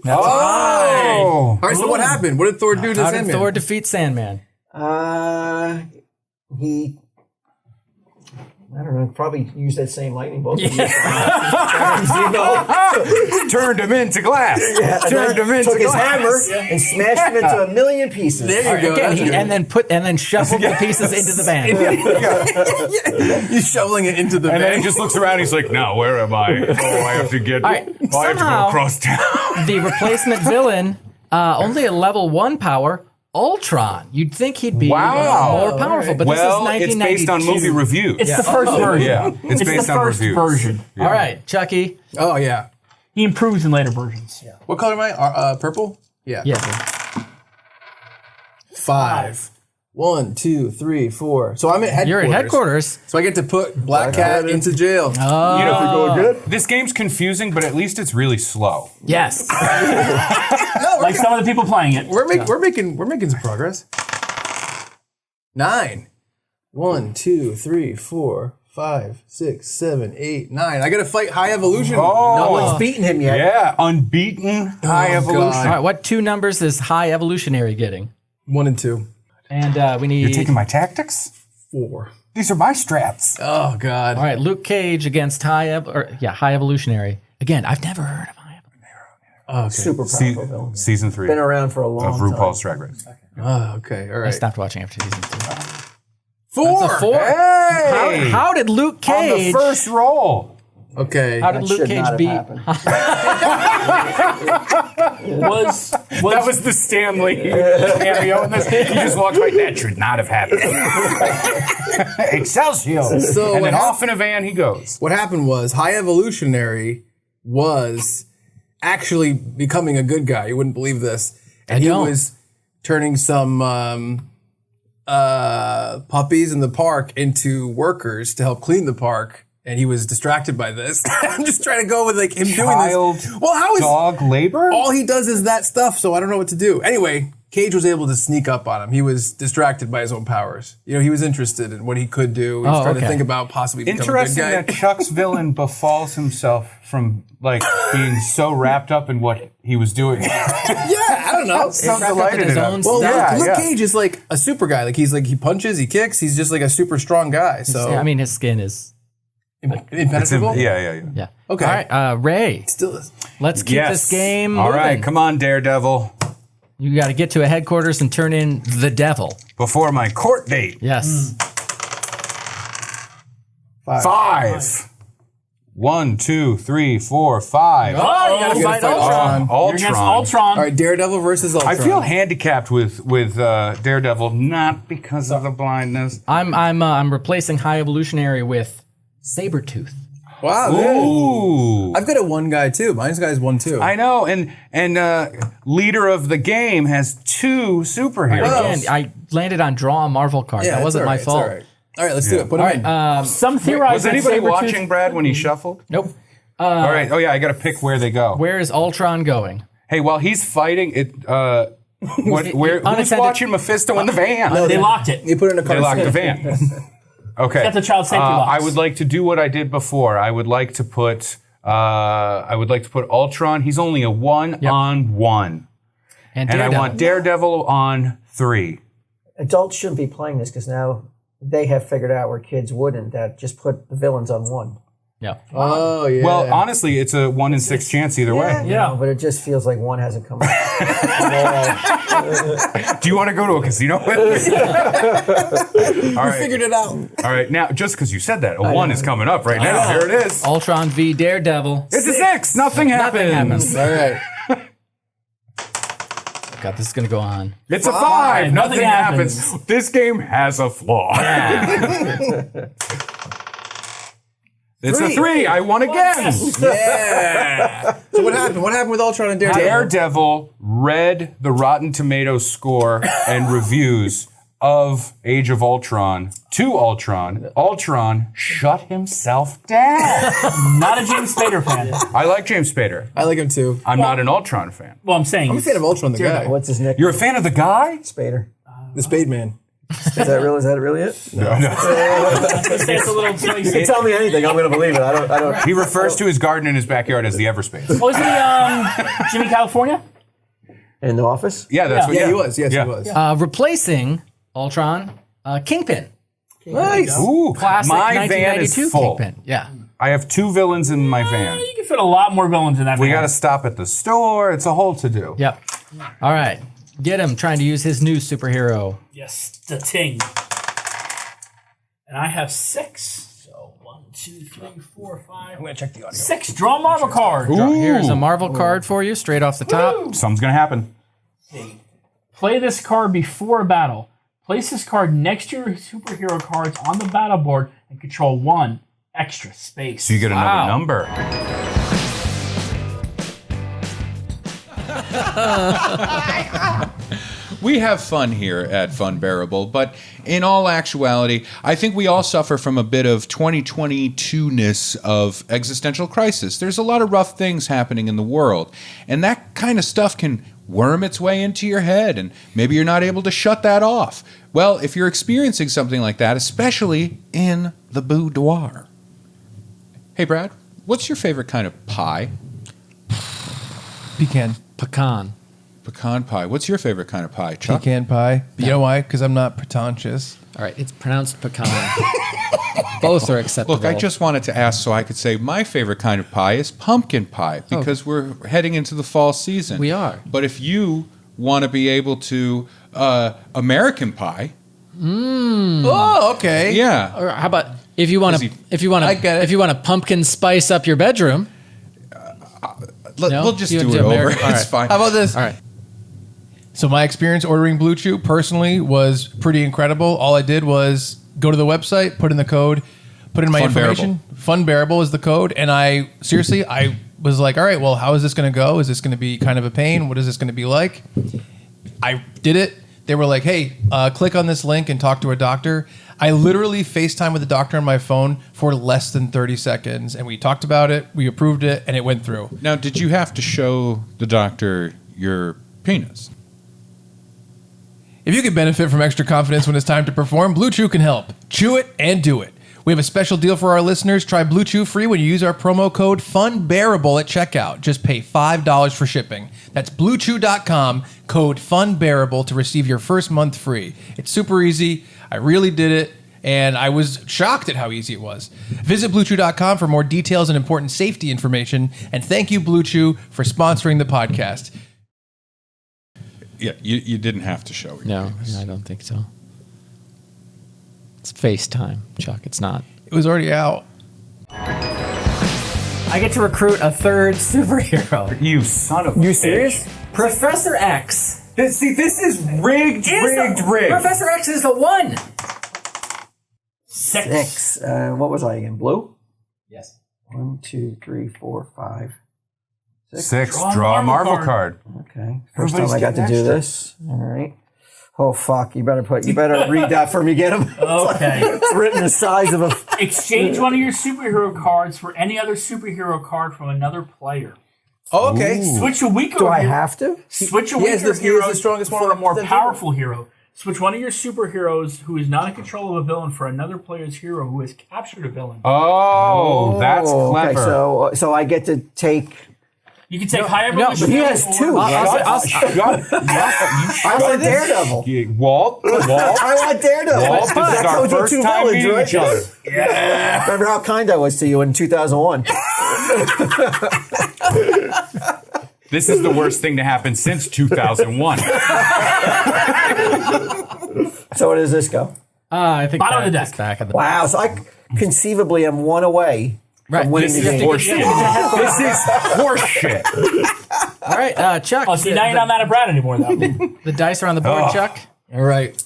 Oh. All right, so what happened? What did Thor do to How did Sandman? Thor defeat Sandman? He, I don't know, probably used that same lightning bolt. Turned him into glass. Turned him into Took his glass. hammer and smashed him into a million pieces. There you go. Again, That's good. and then shuffled the pieces into the van. He's shoveling it into the And then van. he just looks around. He's like, "No, where am I? Oh, I have to get. All right, I have to go somehow- across town." The replacement villain, only a level 1 power, Ultron. You'd think he'd be Wow. more powerful, but Well, this it's is 1992. based on movie reviews. It's the first version. Yeah, it's based the on first reviews. version. Yeah. All right, Chucky. Oh, yeah. He improves in later versions. Yeah. What color am I? Purple? Yeah. Yeah. 5. 1, 2, 3, 4. So I'm at headquarters. You're at headquarters. So I get to put Black Cat into jail. You know, this game's confusing, but at least it's really slow. Yes. Like some of the people playing it. We're making some progress. 9. 1, 2, 3, 4, 5, 6, 7, 8, 9. I gotta fight High Evolution. Oh. No one's beaten him yet. Yeah, unbeaten High Evolution. All right, what 2 numbers is High Evolutionary getting? 1 and 2. And we need... You're taking my tactics? 4. These are my strats. Oh God. All right, Luke Cage against High Evolutionary. Again, I've never heard of High Evolutionary. Oh, okay. Super powerful villain. Season 3 Been around for a long of time. RuPaul's Drag Race. Oh, okay. All I right. stopped watching after season 2. 4. That's a 4. Hey! How did Luke On Cage... the first roll. Okay. How did That Luke should Cage not have beat... happened. That was the Stanley cameo in this. He just walked right. That should not have happened. Excelsior. So and what then off in a van he goes. What happened was High Evolutionary was actually becoming a good guy. You wouldn't believe this. And he was turning some puppies in the park into workers to help clean the park. And he was distracted by this. I'm just trying to go with like him Child doing this. Well, how is dog labor? all he does is that stuff, so I don't know what to do. Anyway, Cage was able to sneak up on him. He was distracted by his own powers. You know, he was interested in what he could do. He was trying to think about possibly becoming a good Interesting guy. that Chuck's villain befalls himself from like being so wrapped up in what he was doing. Yeah, I don't know. So wrapped up in delighted his in own him. stuff. Well, Luke yeah. Cage is like a super guy. Like he punches, he kicks. He's just like a super strong guy. So I mean, his skin is... impenetrable. Yeah. Yeah. Okay. All right, Ray, Still is. let's keep this game All right, moving. come on, Daredevil. You got to get to a headquarters and turn in the devil. Before my court date. Yes. 5. 1, 2, 3, 4, 5. Oh, you gotta You fight gotta fight Ultron. Ultron. You're against Ultron. All right, Daredevil versus Ultron. I feel handicapped with Daredevil, not because of the blindness. I'm replacing High Evolutionary with Sabretooth. Wow. Ooh. I've got a 1 guy too. Mine's guy's 1 too. I know, and leader of the game has 2 superheroes. Again, I landed on draw a Marvel card. yeah, That it's wasn't all my right, it's fault. all right. All right, let's do it. Put him in. Some theorize Was that anybody Sabretooth- watching Brad when he shuffled? Nope. All right. Oh yeah, I got to pick where they go. Where is Ultron going? Hey, while he's fighting it, who's Unattended- watching Mephisto in the van? They locked it. You put it in a car. They locked the van. Okay. That's a child safety locks. I would like to do what I did before. I would like to put Ultron. He's only a 1 on 1, And and I Daredevil. want Daredevil on 3. Adults shouldn't be playing this because now they have figured out where kids wouldn't. That just put the villains on 1. Yeah. Oh yeah. Well, honestly, it's a 1 in 6 chance either way. Yeah. But it just feels like 1 hasn't come out. Do you want to go to a casino with me? All right. figured it out. All right. Now, just because you said that, a 1 is coming up right now. Here it is. Ultron v Daredevil. It's a 6. Nothing happens. All right. God, this is going to go on. It's a 5. Nothing Nothing happens. happens. This game has a flaw. It's a 3. I won again. Yeah. So what happened? What happened with Ultron and Daredevil? Daredevil read the Rotten Tomatoes score and reviews of Age of Ultron to Ultron. Ultron shut himself down. Not a James Spader fan. I like James Spader. I like him too. I'm not an Ultron fan. Well, I'm saying. I'm a fan of Ultron, the guy. What's his nickname? You're a fan of the guy? Spader. The Spade Man. Is that really it? No. It's a little. You can tell me anything, I'm going to believe it. I don't. He refers to his garden in his backyard as the Everspace. Was he Jimmy California? In the office? Yeah, that's what. Yeah, he was. Yes, Yeah. he was. Replacing Ultron, Kingpin. Nice. Ooh, Classic my van is 1992 full. Kingpin. Yeah. I have 2 villains in my van. You can fit a lot more villains in that. We van. got to stop at the store. It's a whole to-do. Yep. All right. Get him trying to use his new superhero. Yes, the Ting. And I have 6. So 1, 2, 3, 4, 5. I'm gonna check the audio. 6. Draw a Marvel card. Here's a Marvel card for you, straight off the top. Something's going to happen. Play this card before a battle. Place this card next to your superhero cards on the battle board and control 1 extra space. So you get another Wow. number. we have fun here at Funbearable, but in all actuality, I think we all suffer from a bit of 2022-ness of existential crisis. There's a lot of rough things happening in the world, and that kind of stuff can worm its way into your head, and maybe you're not able to shut that off. Well, if you're experiencing something like that, especially in the boudoir. Hey, Brad, what's your favorite kind of pie? Pecan. Pecan. Pecan pie. What's your favorite kind of pie, Chuck? Pecan pie. You know why? Because I'm not pretentious. All right, it's pronounced pecan. Both are acceptable. Look, I just wanted to ask so I could say my favorite kind of pie is pumpkin pie because we're heading into the fall season. We are. But if you want to be able to American pie, Oh, okay. yeah, Or how about if you want Is he- to if you want I get it. to if you want to pumpkin spice up your bedroom? No? we'll just You do do it over. American- all It's right. fine. How about this? All right. So my experience ordering Blue Chew personally was pretty incredible. All I did was go to the website, put in the code, put in my information. Funbearable is the code, and I was like, all right, well, how is this going to go? Is this going to be kind of a pain? What is this going to be like? I did it. They were like, hey, click on this link and talk to a doctor. I literally FaceTime with the doctor on my phone for less than 30 seconds, and we talked about it, we approved it, and it went through. Now, did you have to show the doctor your penis? If you could benefit from extra confidence when it's time to perform, Blue Chew can help. Chew it and do it. We have a special deal for our listeners. Try Blue Chew free when you use our promo code FUNBEARABLE at checkout. Just pay $5 for shipping. That's BlueChew.com, code FUNBEARABLE to receive your first month free. It's super easy. I really did it, and I was shocked at how easy it was. Visit BlueChew.com for more details and important safety information. And thank you, Blue Chew, for sponsoring the podcast. Yeah, you didn't have to show it. No, I don't think so. It's FaceTime, Chuck. It's not. It was already out. I get to recruit a third superhero. You son of You serious? Professor X. this is rigged. Professor X is the one. 6. What was I again? Blue? Yes. 1, 2, 3, 4, 5. 6. Draw a Marvel card. Okay. First Everybody's time I got to getting do extra. this. All right. Oh fuck! You better read that for me. Get him. Okay. It's written the size of a. Exchange one of your superhero cards for any other superhero card from another player. Oh, okay. Switch a weaker Do I hero. have to? Switch a He has weaker the- he has hero the strongest one for a on more the powerful hero. Switch one of your superheroes who is not in control of a villain for another player's hero who has captured a villain. Oh, that's Oh, clever. Okay, so I get to take. You can take high no, evolution. But he has 2. I want Daredevil. Walt. I want Daredevil. Walt, this is our Those were first 2 time villains, meeting right? each other. Yeah. Remember how kind I was to you in 2001? This is the worst thing to happen since 2001. So where does this go? I think Bottom of the that's deck. back of the Wow. So I conceively am 1 away from winning the game. Horseshit. This is horseshit. All right, Chuck. Oh, see, now you're not mad at Brad anymore, though. The dice are on the board, Chuck. All right.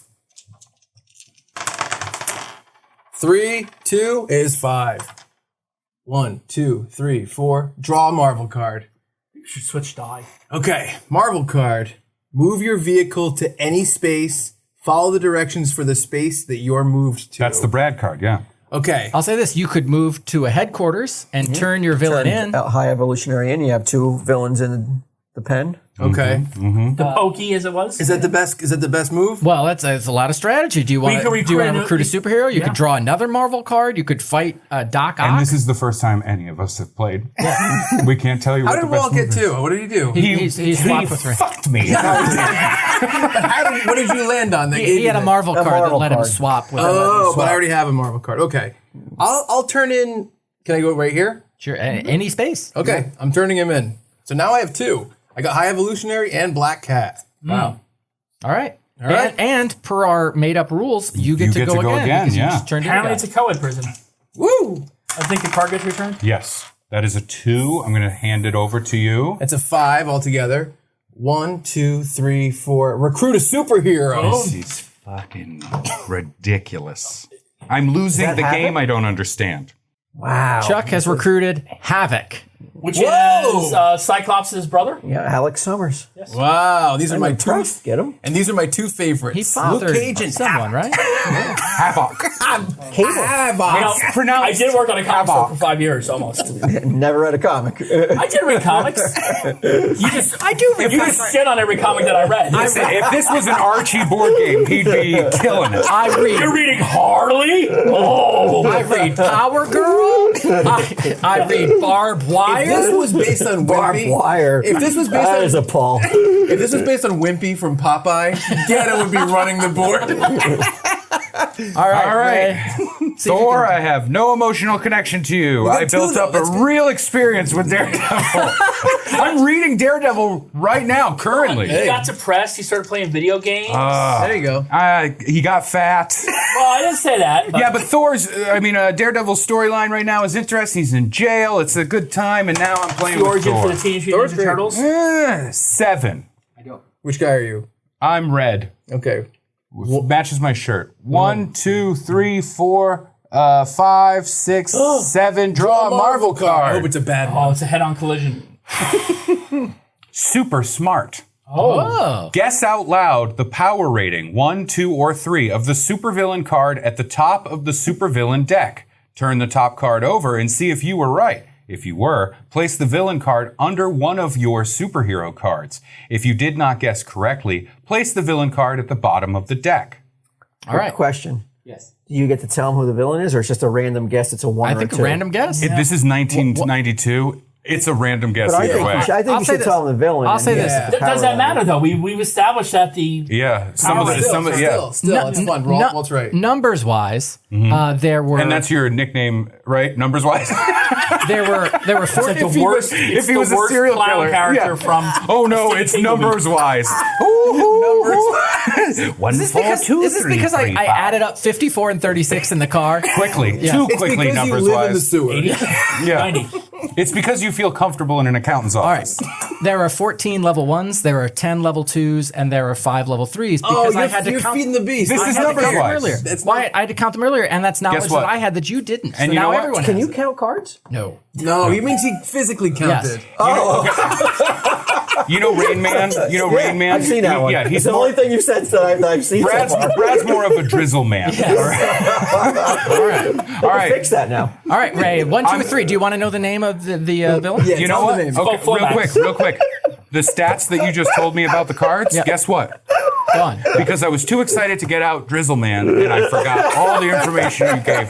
3, 2 is 5. 1, 2, 3, 4. Draw a Marvel card. You should switch die. Okay, Marvel card. Move your vehicle to any space. Follow the directions for the space that you're moved to. That's the Brad card, yeah. Okay. I'll say this: you could move to a headquarters and turn your villain in. High evolutionary, and you have 2 villains in the pen. Okay. The pokey as it was. Is that the best? Is that the best move? Well, that's a lot of strategy. Do you want can to recruit recruit a superhero? You Yeah. could draw another Marvel card. You could fight Doc Ock. And this is the first time any of us have played. We can't tell you How what did the best Walt get move is. 2? What did he do? he swapped with her. fucked me. What did you land on? That gave He you had a that? Marvel card that Marvel let him card. swap with. Oh, but I already have a Marvel card. Okay. I'll turn in. Can I go right here? Sure, any space. Okay. I'm turning him in. So now I have 2. I got High Evolutionary and Black Cat. Wow. All right. All right. And per our made-up rules, you get to go again. because you yeah. just turned in a Apparently, guy. it's a co-ed prison. Woo! I think the card gets returned. Yes, that is a 2. I'm going to hand it over to you. That's a 5 altogether. 1, 2, 3, 4. Recruit a superhero. This is fucking ridiculous. I'm losing that the Havoc? game I don't understand. Wow. Chuck has recruited Havoc. Which Whoa! is Cyclops' brother. Yeah, Alex Summers. Wow, these are my two. Impressed. Get him. And these are my two favorites. He fathered Luke Cage and someone, right? Havoc. Cable. I did work on a comic store for 5 years almost. Never read a comic. I did read comics. I do read You just shit on every comic that I read. Listen, if this was an Archie board game, he'd be killing it. You're reading Harley? Oh, I read Power Girl. I read Barbed Wire. If this was based on Barbed Wimpy, wire. If this was based That on is a Paul. if this was based on Wimpy from Popeye, Gitem would be running the board. All right. All right. Ray. Thor, I have no emotional connection to you. got I two, built though. up That's a good. real experience with Daredevil. I'm reading Daredevil right now, currently. he got depressed. He started playing video games. There you go. He got fat. Well, I didn't say that. But Yeah, but Daredevil's storyline right now is interesting. He's in jail. It's a good time, and now I'm playing the with origin Thor. for the Teenage Mutant Ninja Turtles. 7. Which guy are you? I'm red. Okay. Matches my shirt. 1, 2, 3, 4, 5, 6, 7. Draw a Marvel I card. hope it's a bad Oh, one. it's a head-on collision. Super smart. Oh. Guess out loud the power rating, 1, 2, or 3 of the supervillain card at the top of the supervillain deck. Turn the top card over and see if you were right. If you were, place the villain card under one of your superhero cards. If you did not guess correctly, place the villain card at the bottom of the deck. All right. Question. Yes. Do you get to tell them who the villain is, or it's just a random guess? It's a one I or think a a two? random guess. This is 1992. It's a random guess But I either think, way. I think I'll you say should this. tell them the villain. I'll and say he this. has the Does that power matter, though? We've established that the... Yeah, some of the, yeah. Still, it's fun. Walt's right. Numbers wise, there were And that's your nickname, right? Numbers wise. there were 14. It's the worst, if he the was a worst serial clown killer, character yeah. from... Oh no, Stephen it's King movie. numbers wise. One, Is this 4, because, 2, is this 3, because 3, I 5. added up 54 and 36 in the car? Quickly, Yeah. too It's quickly, because you numbers live in the wise. sewer. Yeah, 90. it's because you feel comfortable in an accountant's All right. office. There are 14 level 1s, there are 10 level 2s, and there are 5 level 3s because I had to you're count. feeding the beast. This I is had to numbers count them wise. earlier. That's Why I had to count them earlier, and that's knowledge Guess what? that I had that you didn't. And so you now know what? everyone Can has you it. count cards? No. No, he means he physically counted. You know Rain Man? You know Rain Man? I've seen that one. Yeah, It's he's the more, only thing you said that I've seen Brad's, so far. Brad's more of a drizzle man. All right. Fix that now. All right, Ray. 1, 2, 3. Do you want to know the name of the villain? Yeah, You tell know him what? the name. Okay, Fullbacks. real quick. The stats that you just told me about the cards, guess what? Go on. Because I was too excited to get out Drizzle Man and I forgot all the information you gave.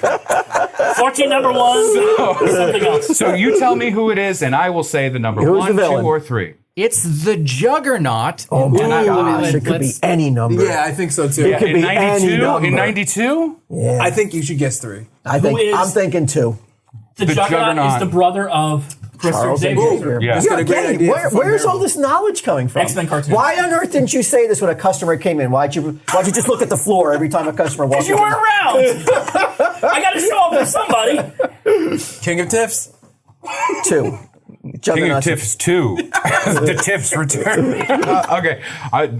14 number 1. Something else. So you tell me who it is and I will say the number Who's 1, the 2, villain? or 3. It's the Juggernaut. Oh my And gosh, it could be any number. Yeah, I think so too. It could In be any 92? number. In 92? Yeah. I think you should guess 3. I think Who is- I'm thinking 2. The The Juggernaut Juggernaut. is the brother of Chris Charles Xavier. Xavier. Yeah. He's got a great Again, idea. for where's Funbearable. all this knowledge coming from? X-Men cartoon. Why on earth didn't you say this when a customer came in? Why'd you just look at the floor every time a customer walked You in? weren't around. I got to show up for somebody. King of Tiffs? 2. King of Juggernaut's Tiffs 2. The Tiffs return. Okay.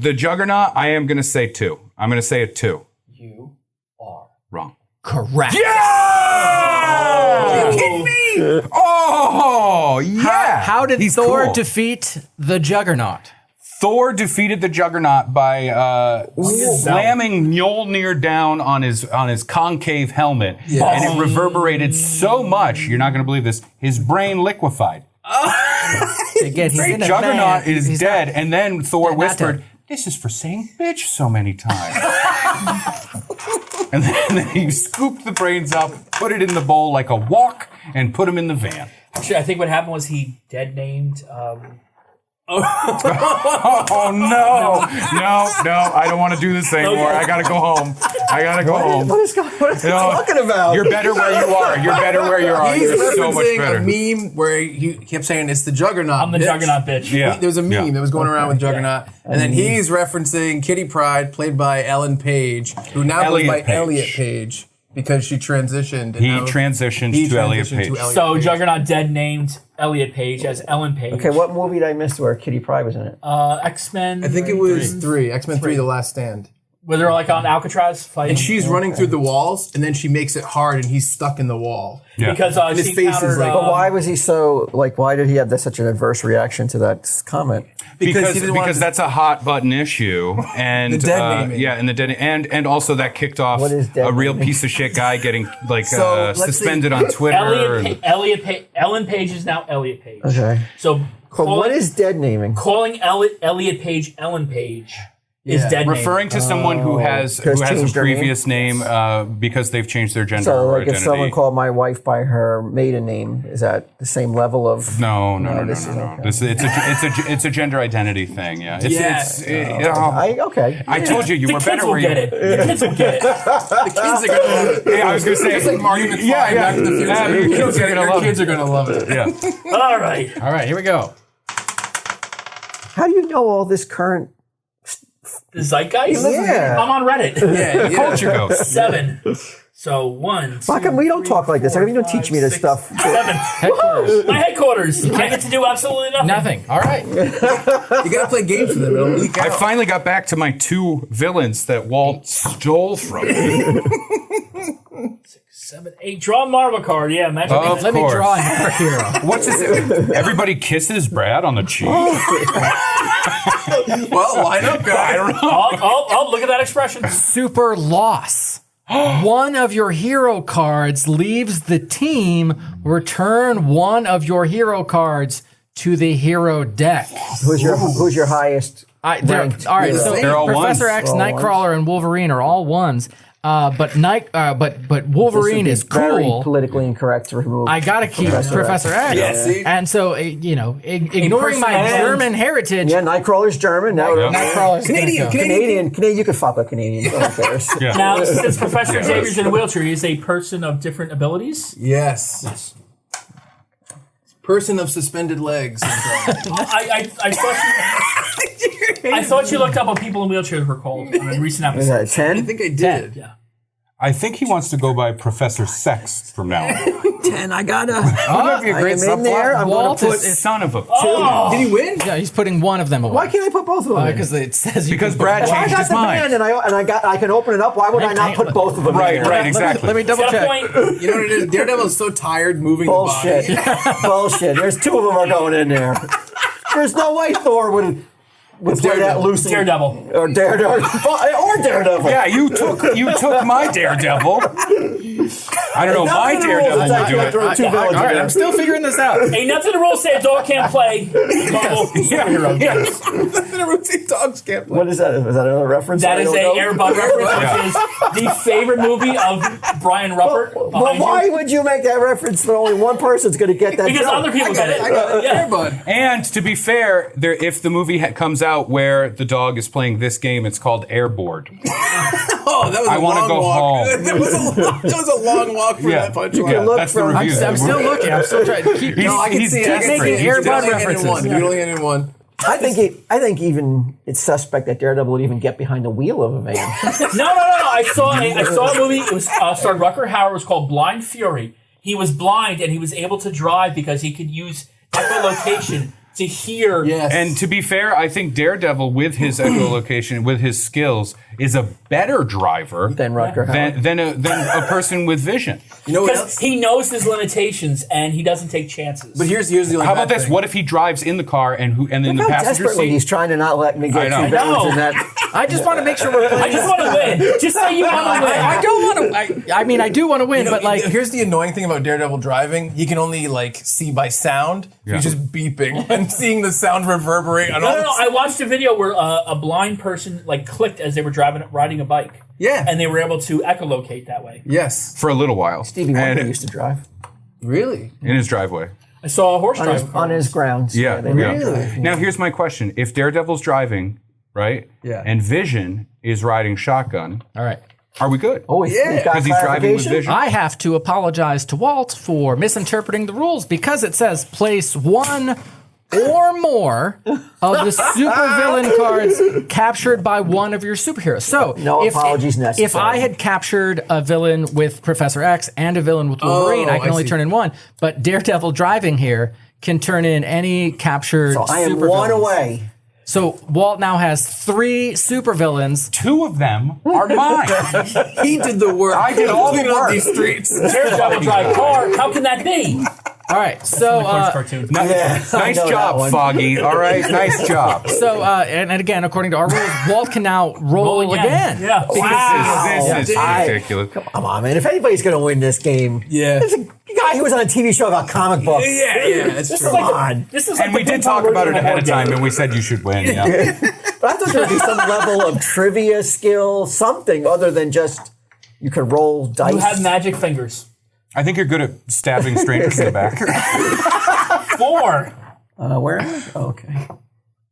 The Juggernaut, I am going to say 2. I'm going to say it 2. You are Wrong. Correct. Are you kidding me? Oh, yeah. How did He's Thor cool. defeat the Juggernaut? Thor defeated the Juggernaut by slamming Mjolnir down on his concave helmet, and it reverberated so much, you're not going to believe this, his brain liquified. Again, he's in a Juggernaut van. is He's dead, and then Thor not whispered, dead. "This is for saying bitch so many times." and then he scooped the brains up, put it in the bowl like a wok, and put him in the van. Actually, I think what happened was he dead named. Oh no! I don't want to do this anymore. I gotta go home. What is he talking about? You're better where you are. You're better where you are. He's You're so much referencing better. a meme where he kept saying it's the Juggernaut. I'm the bitch. Juggernaut bitch. Yeah. There was a meme Yeah. that was going around with Juggernaut, and then he's referencing Kitty Pryde, played by Ellen Page, who now goes by Elliot Page. Elliot Page because she transitioned. and He now- transitioned he to Elliot transitioned Page. So Juggernaut dead named Elliot Page as Ellen Page. Okay, what movie did I miss where Kitty Pryde was in it? X-Men. I think it was 3. X-Men 3, The Last Stand. Where they're like on Alcatraz fighting. And she's running through the walls, and then she makes it hard, and he's stuck in the wall. Yeah. Because And his she face is encountered, like- But why was he so like? Why did he have such an adverse reaction to that comment? Because he didn't want to- that's a hot button issue, and The dead naming. yeah, and the dead and also that kicked off What is dead a real naming? piece of shit guy getting like So, let's suspended see. on Twitter. Ellen Page is now Elliot Page. Okay. So But what is dead naming? calling Elliot Page Ellen Page is Yeah. dead Referring to someone who has a changed their name? previous name because they've changed their gender So, or like, if identity. someone called my wife by her maiden name, is that the same level of? No. this is okay. It's a gender identity thing. Yeah. It's, Yes. Okay. I told you The were kids better will where you. get it. The kids will get it. The kids are going to love it. Yeah, I was gonna say. It's like Marty McFly Yeah, Back to the Future. Yeah, your kids are gonna Your love kids it. are going to love it. Yeah. All right. All right, here we go. How do you know all this current? The Zeitgeist? Yeah. I'm on Reddit. Yeah, yeah. Culture ghost. 7. So 1, 2, How come we don't 3, talk like this? How come you don't 4, teach me this 5, stuff? 6, 7. Headquarters. My headquarters. I get to do absolutely nothing. Nothing. All right. You got to play games with them. It'll leak I out. finally got back to my 2 villains that Walt stole from me. 7, 8. Draw a Marvel card. Yeah, imagine. Of Let me course. draw your hero. What's this? Everybody kisses Brad on the cheek. Well, line up, guys. Oh, look at that expression. Super loss. One of your hero cards leaves the team. Return one of your hero cards to the hero deck. Who's your highest? All right, so They're all Professor ones. X, All Nightcrawler, and Wolverine are all ones. But Wolverine is Very cool. politically incorrect to remove. I gotta keep Professor X. Yeah, see? And so ignoring my person- German heritage, Yeah, Nightcrawler's German. Now Nightcrawler's Canadian, gonna go. Canadian. You can fuck with Canadians. No one cares. Yeah. Now, since Professor Xavier's in a wheelchair, he is a person of different abilities. Yes. Person of suspended legs. I thought you looked up what people in wheelchairs were called in a recent Is episode. that 10? I think I did. Yeah. I think he wants to go by Professor Sex from now on. 10. I gotta. That'd be a I great am in there. I'm Walt gonna put. is- Son of a. Did he win? Yeah, he's putting one of them away. Why can't I put both of them? in? Because it says you Because can Brad put- Well, I changed got his the mind. band, and I can open it up. Why would I not put both of them? Right, in there? right, exactly. Let me double Got a check. point. You know what it is? Daredevil is so tired moving Bullshit. the body. Bullshit. There's 2 of them are going in there. There's no way Thor would play that loose. Daredevil. Or Daredevil. Or Daredevil. Yeah, you took my Daredevil. I don't know. My Nothing in the rules Daredevil is would actually do gonna it. throw 2 villains All in right, there. I'm still figuring this out. Ain't nothing the rules say a dog can't play. Marvel superhero. Yes. Dogs can't play. What is that? Is that another reference? That I is don't a know? Air Bud reference, which is the favorite movie of Brian Ruppert. But behind you. why would you make that reference that only one person's going to get that Because joke? other people get it. I got it. Yeah. Airbud. And to be fair, if the movie comes out where the dog is playing this game, it's called Airboard. Oh, that was I a wanna long go walk. home. That was a long walk for that punchline. Yeah, look that's the from- review. I'm still looking. I'm still trying to keep. No, I can He's see it. desperate. I can see it. Making Air You Bud only handed references. one. You only handed one. I think even it's suspect that Daredevil would even get behind the wheel of a van. No. I saw a movie. It was starred Rutger Hauer. It was called Blind Fury. He was blind and he was able to drive because he could use echolocation to hear. Yes. And to be fair, I think Daredevil, with his echolocation, with his skills, is a better driver Than Rutger Hauer. than a person with vision. You know what Because else? he knows his limitations and he doesn't take chances. But here's the only How about bad this? thing. What if he drives in the car and in the Look how passenger desperately he's seat? trying to not let me I get know. 2 villains No. in that. I just want to make sure we're I playing. just want to win. Just say you want to win. I don't want to. I mean, I do want to win, You know, but like, here's the annoying thing about Daredevil driving. He can only see by sound. Yeah. He's just beeping and seeing the sound reverberate on all No. I watched a video where a blind person clicked as they were riding a bike. Yeah. And they were able to echolocate that way. Yes. For a little while. Stevie Wonder And used to drive Really? in his driveway. I saw a horse on his, drive. on his grounds. Yeah. they yeah. drive. Now here's my question: if Daredevil's driving, right? Yeah. And Vision is riding shotgun, all right. are we good? Oh, he's got Because he's driving with clarification? Vision. I have to apologize to Walt for misinterpreting the rules because it says place one or more of the supervillain cards captured by one of your superheroes. So No apologies necessary. If I had captured a villain with Professor X and a villain with Wolverine, I can I only see. turn in one. But Daredevil driving here can turn in any captured So I am supervillains. one away. So Walt now has 3 supervillains. 2 of them are mine. He did the work. I did all the Clean up work. these streets. Daredevil drive car. How can that be? All right, so Cartoon. Nice I know that job, one. Foggy. All right, nice job. and again, according to our rules, Walt can now roll again. Yeah. This is ridiculous. Come on, man. If anybody's going to win this game, Yeah. there's a guy who was on a TV show about comic books. Yeah, it's true. Come on. This is like And the we did ping pong talk about it version ahead board of time, game. and we said you should win. Yeah. But I thought there would be some level of trivia skill, something other than just you can roll dice. You have magic fingers. I think you're good at stabbing strangers in the back. 4. Where am I? Oh, okay.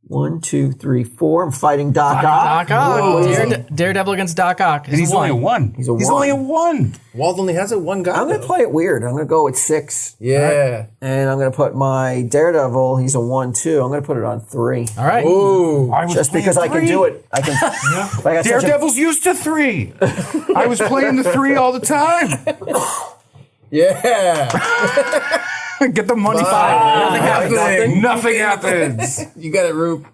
1, 2, 3, 4. I'm fighting Doc Ock. Doc Ock. Daredevil against Doc Ock. And he's only a 1. He's a He's one. only a 1. Walt only has one guy. I'm going to play it weird. I'm going to go with 6. Yeah. And I'm going to put my Daredevil, he's a 1, 2. I'm going to put it on 3. All right. Ooh. I was Just because I can do it. I can. If I got such a- Daredevil's used to 3. I was playing the 3 all the time. Yeah. Get the money. Nothing happens. You got it, Rube.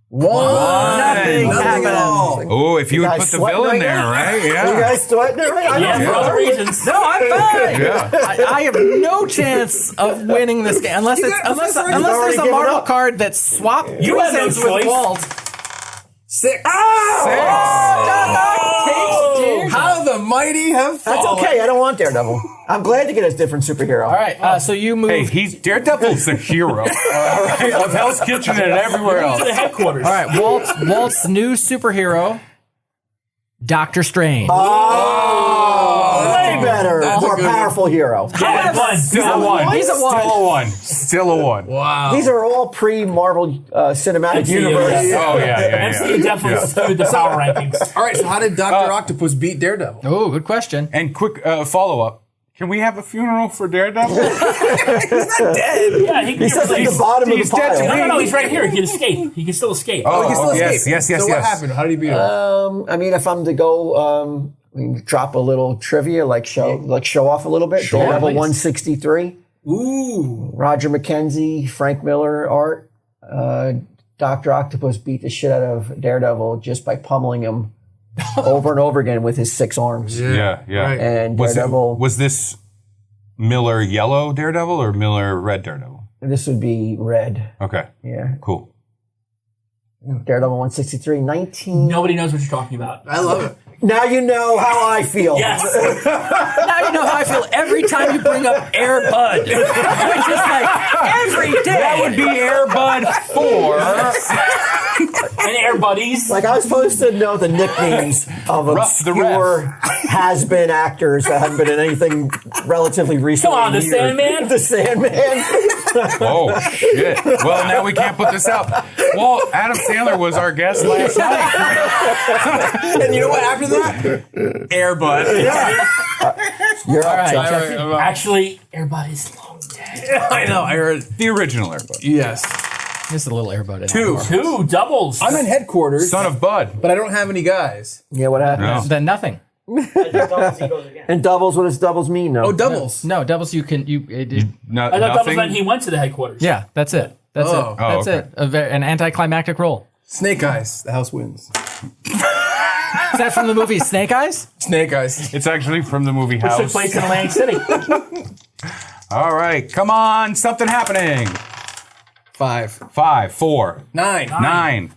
1. Nothing Nothing at all. Oh, if you would guys put the sweating villain right there, now? right? You Yeah. guys sweating it, right? Yeah, for other reasons. No, I'm fine. Yeah. I have no chance of winning this game unless there's already a given Marvel up. card that swap You have no presents choice. with Walt. 6. How the mighty have That's fallen. okay. I don't want Daredevil. I'm glad to get a different superhero. All right, so you move. Hey, Daredevil's the hero. All right, of Hell's Kitchen and everywhere To else. the headquarters. All right, Walt's new superhero, Doctor Strange. Way better, more powerful hero. Yeah, 1. Still a 1. He's a 1. Still a 1. Still a 1. Wow. These are all pre-Marvel cinematic MCU, universe. yeah. Oh, yeah. MCU definitely skewed the power rankings. All right, so how did Dr. Octopus beat Daredevil? Oh, good question. And quick follow-up. Can we have a funeral for Daredevil? Yeah, he can He's just at the bottom of the he's dead to pile. No, he's right here. He can escape. He can still escape. Oh, he can still yes, escape. yes, yes, So what yes. happened? How did he beat him? I mean, if I'm to go, drop a little trivia, show off a little bit. Sure, Daredevil please. 163. Ooh. Roger McKenzie, Frank Miller art. Dr. Octopus beat the shit out of Daredevil just by pummeling him over and over again with his 6 arms. Yeah. Right. And Was Daredevil, this Miller yellow Daredevil or Miller red Daredevil? this would be red. Okay, Yeah. cool. Daredevil 163, 19. Nobody knows what you're talking about. I love it. Now you know how I feel. Yes. Now you know how I feel every time you bring up Air Bud. Which is like every day. That would be Air Bud 4. And Air Buddies. Like I was supposed to know the nicknames of Ruff the obscure has-been actors that haven't been in anything relatively recent. Come on, the Sandman? The Sandman. Oh, shit. Well, now we can't put this out. Well, Adam Sandler was our guest last night. And you know what? After that, Air Bud. You're up, right. Chuck. Actually, Air Buddies long dead. I know. I heard. The original Air Bud. Yes. Just a little Air Bud. 2. 2 doubles. I'm in headquarters, Son of Bud. but I don't have any guys. Yeah, what happened? No. Then nothing. And doubles, what does doubles mean? No. Oh, doubles. No, doubles you can No, I thought that was nothing. when he went to the headquarters. yeah, that's it. That's Oh. it. That's okay. it. An anticlimactic roll. Snake Eyes. The house wins. Is that from the movie Snake Eyes? Snake Eyes. It's actually from the movie Took House. place in Atlantic City. All right, come on, something happening. 5. 5, 4, 9. 9.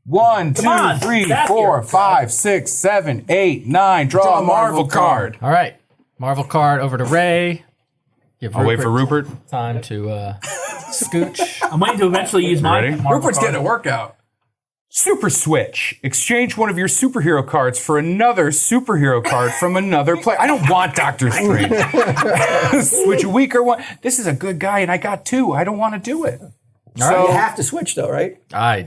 1, 2, on, 3, back 4, here. 5, 6, 7, 8, 9. Draw a Marvel card. All right. Marvel card over to Ray. Give I'll wait for Rupert. time to scooch. I'm waiting to eventually use my Ready? Marvel Rupert's card. getting a workout. Super Switch. Exchange one of your superhero cards for another superhero card from another player. I don't want Doctor Strange. Switch a weaker one. This is a good guy, and I got 2. I don't want to do it. You have to switch though, right? I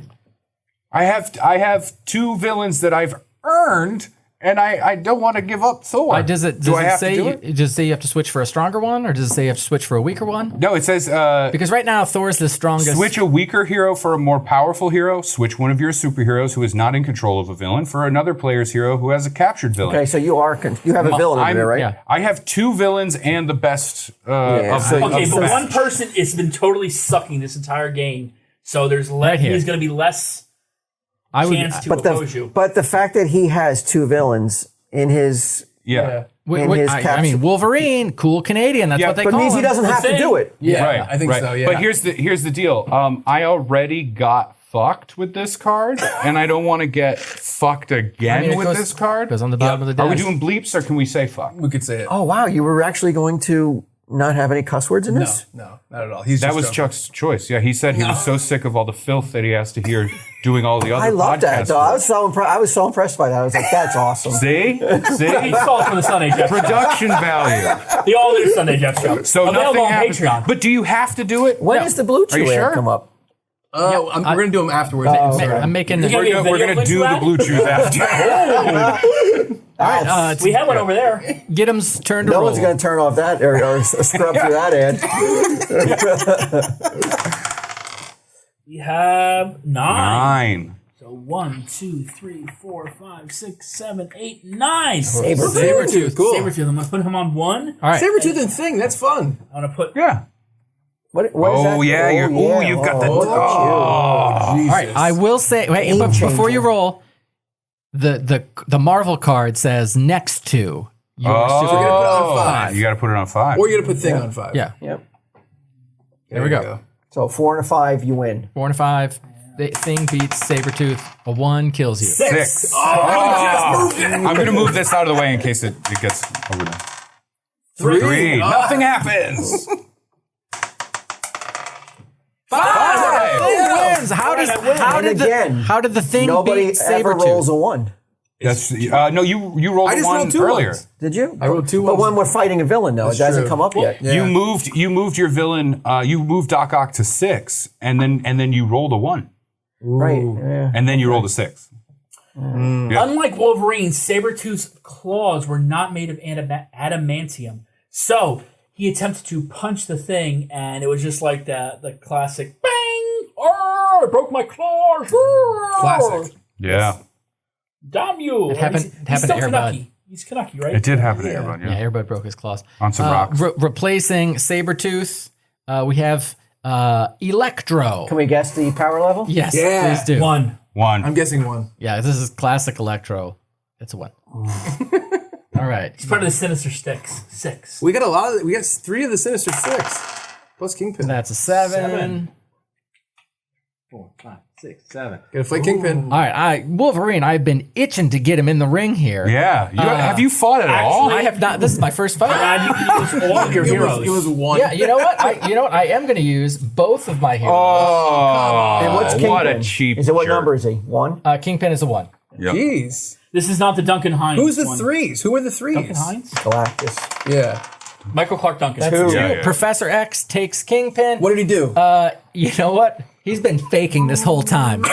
have 2 villains that I've earned, and I don't want to give up Thor. Does it say you have to switch for a stronger one, or does it say you have to switch for a weaker one? No, it says Because right now Thor's the strongest. switch a weaker hero for a more powerful hero. Switch one of your superheroes who is not in control of a villain for another player's hero who has a captured villain. Okay, so you have a villain over there, right? yeah. I have 2 villains and the best of so- the Okay, of but the one match. person has been totally sucking this entire game, so there's Right here. he's going to be less chance to oppose you. But the fact that he has 2 villains in his Yeah. in his I mean, Wolverine, cool Canadian. That's Yeah, what they but call means him. he doesn't have to thing. do it. Yeah, Right, I think right. so. Yeah, But here's the deal. I already got fucked with this card, and I don't want to get fucked again it with goes- this card. Goes on the bottom of the deck. Are we doing bleeps or can we say fuck? we could say it. Oh wow, you were actually going to not have any cuss words in No, this? no, not at all. He's That just was joking. Chuck's choice. Yeah, he said he was so sick of all the filth that he has to hear doing all the other I love that podcasts. though. I was so impressed by that. I was like, that's awesome. See? He saw it for the Sunday Jeff. Production value. The all new Sunday Jeff show. So Available nothing on happens. Patreon. But do you have to do it? When does the Blue Are you Chew ad sure? come up? We're gonna do them afterwards. I'm making. You gotta We're going to do the blue chews after. We have one over there. Gitem's turn to No roll. one's going to turn off that or scrub through that ad. We have 9. 9. So 1, 2, 3, 4, 5, 6, 7, 8, 9. Sabretooth, cool. Sabretooth. I'm gonna put him on 1. All right. Sabretooth and Thing, that's fun. I'm gonna put. Yeah. What is that? Oh, yeah. You've got the. look at you. All right. I will say. Wait, Game but before you changer. roll, the Marvel card says next to your super. put it on 5. You got to put it on 5. Or you're gonna put Thing on 5. Yeah. Yep. There we go. So 4 and a 5, you win. 4 and a 5. The thing beats Sabretooth. A 1 kills you. 6. I'm going to move this out of the way in case it gets over there. 3. Nothing happens. 5. Who wins? How And again, did the thing Nobody beat ever rolls Sabretooth? a 1. That's no. You rolled I just one rolled 2 earlier. ones. Did you? I rolled 2 But ones. when we're fighting a villain, though, it hasn't true. come up yet. Yeah. You moved your villain. You moved Doc Ock to 6, and then you rolled a 1, Right. Yeah. and then you rolled a 6. Unlike Wolverine, Sabretooth's claws were not made of adamantium. So he attempted to punch the thing, and it was just like the classic bang! Oh, I broke my claws! Classic. Yeah, Damn you! It happened- He's happened still to Airbud. Kaneki. He's Kaneki, right? it did happen to everyone. Yeah, Airbud broke his claws. On some rocks. Replacing Sabretooth, we have Electro. Can we guess the power level? Yes, Yeah. please do. 1. 1. I'm guessing 1. Yeah, this is classic Electro. It's a 1. All right. He's part of the Sinister Six. 6. We got a lot of. We got 3 of the Sinister 6 plus Kingpin. That's a 7. 7. 4, 5, 6, 7. Gotta fight Kingpin. All right, Wolverine, I've been itching to get him in the ring here. Yeah. Have you fought at all? I have not. This is my first fight. God, you can use all of your heroes. It was 1. Yeah, you know what? I am going to use both of my heroes. Oh, And what's Kingpin? what a cheap. Is it what jerk. number is he? 1? Kingpin is a 1. Yep. Jeez. This is not the Duncan Hines. Who's the one. 3s? Who are the 3s? Duncan Hines? Galactus. Yeah. Michael Clark Duncan. Two. Yeah. Professor X takes Kingpin. What did he do? You know what? He's been faking this whole time.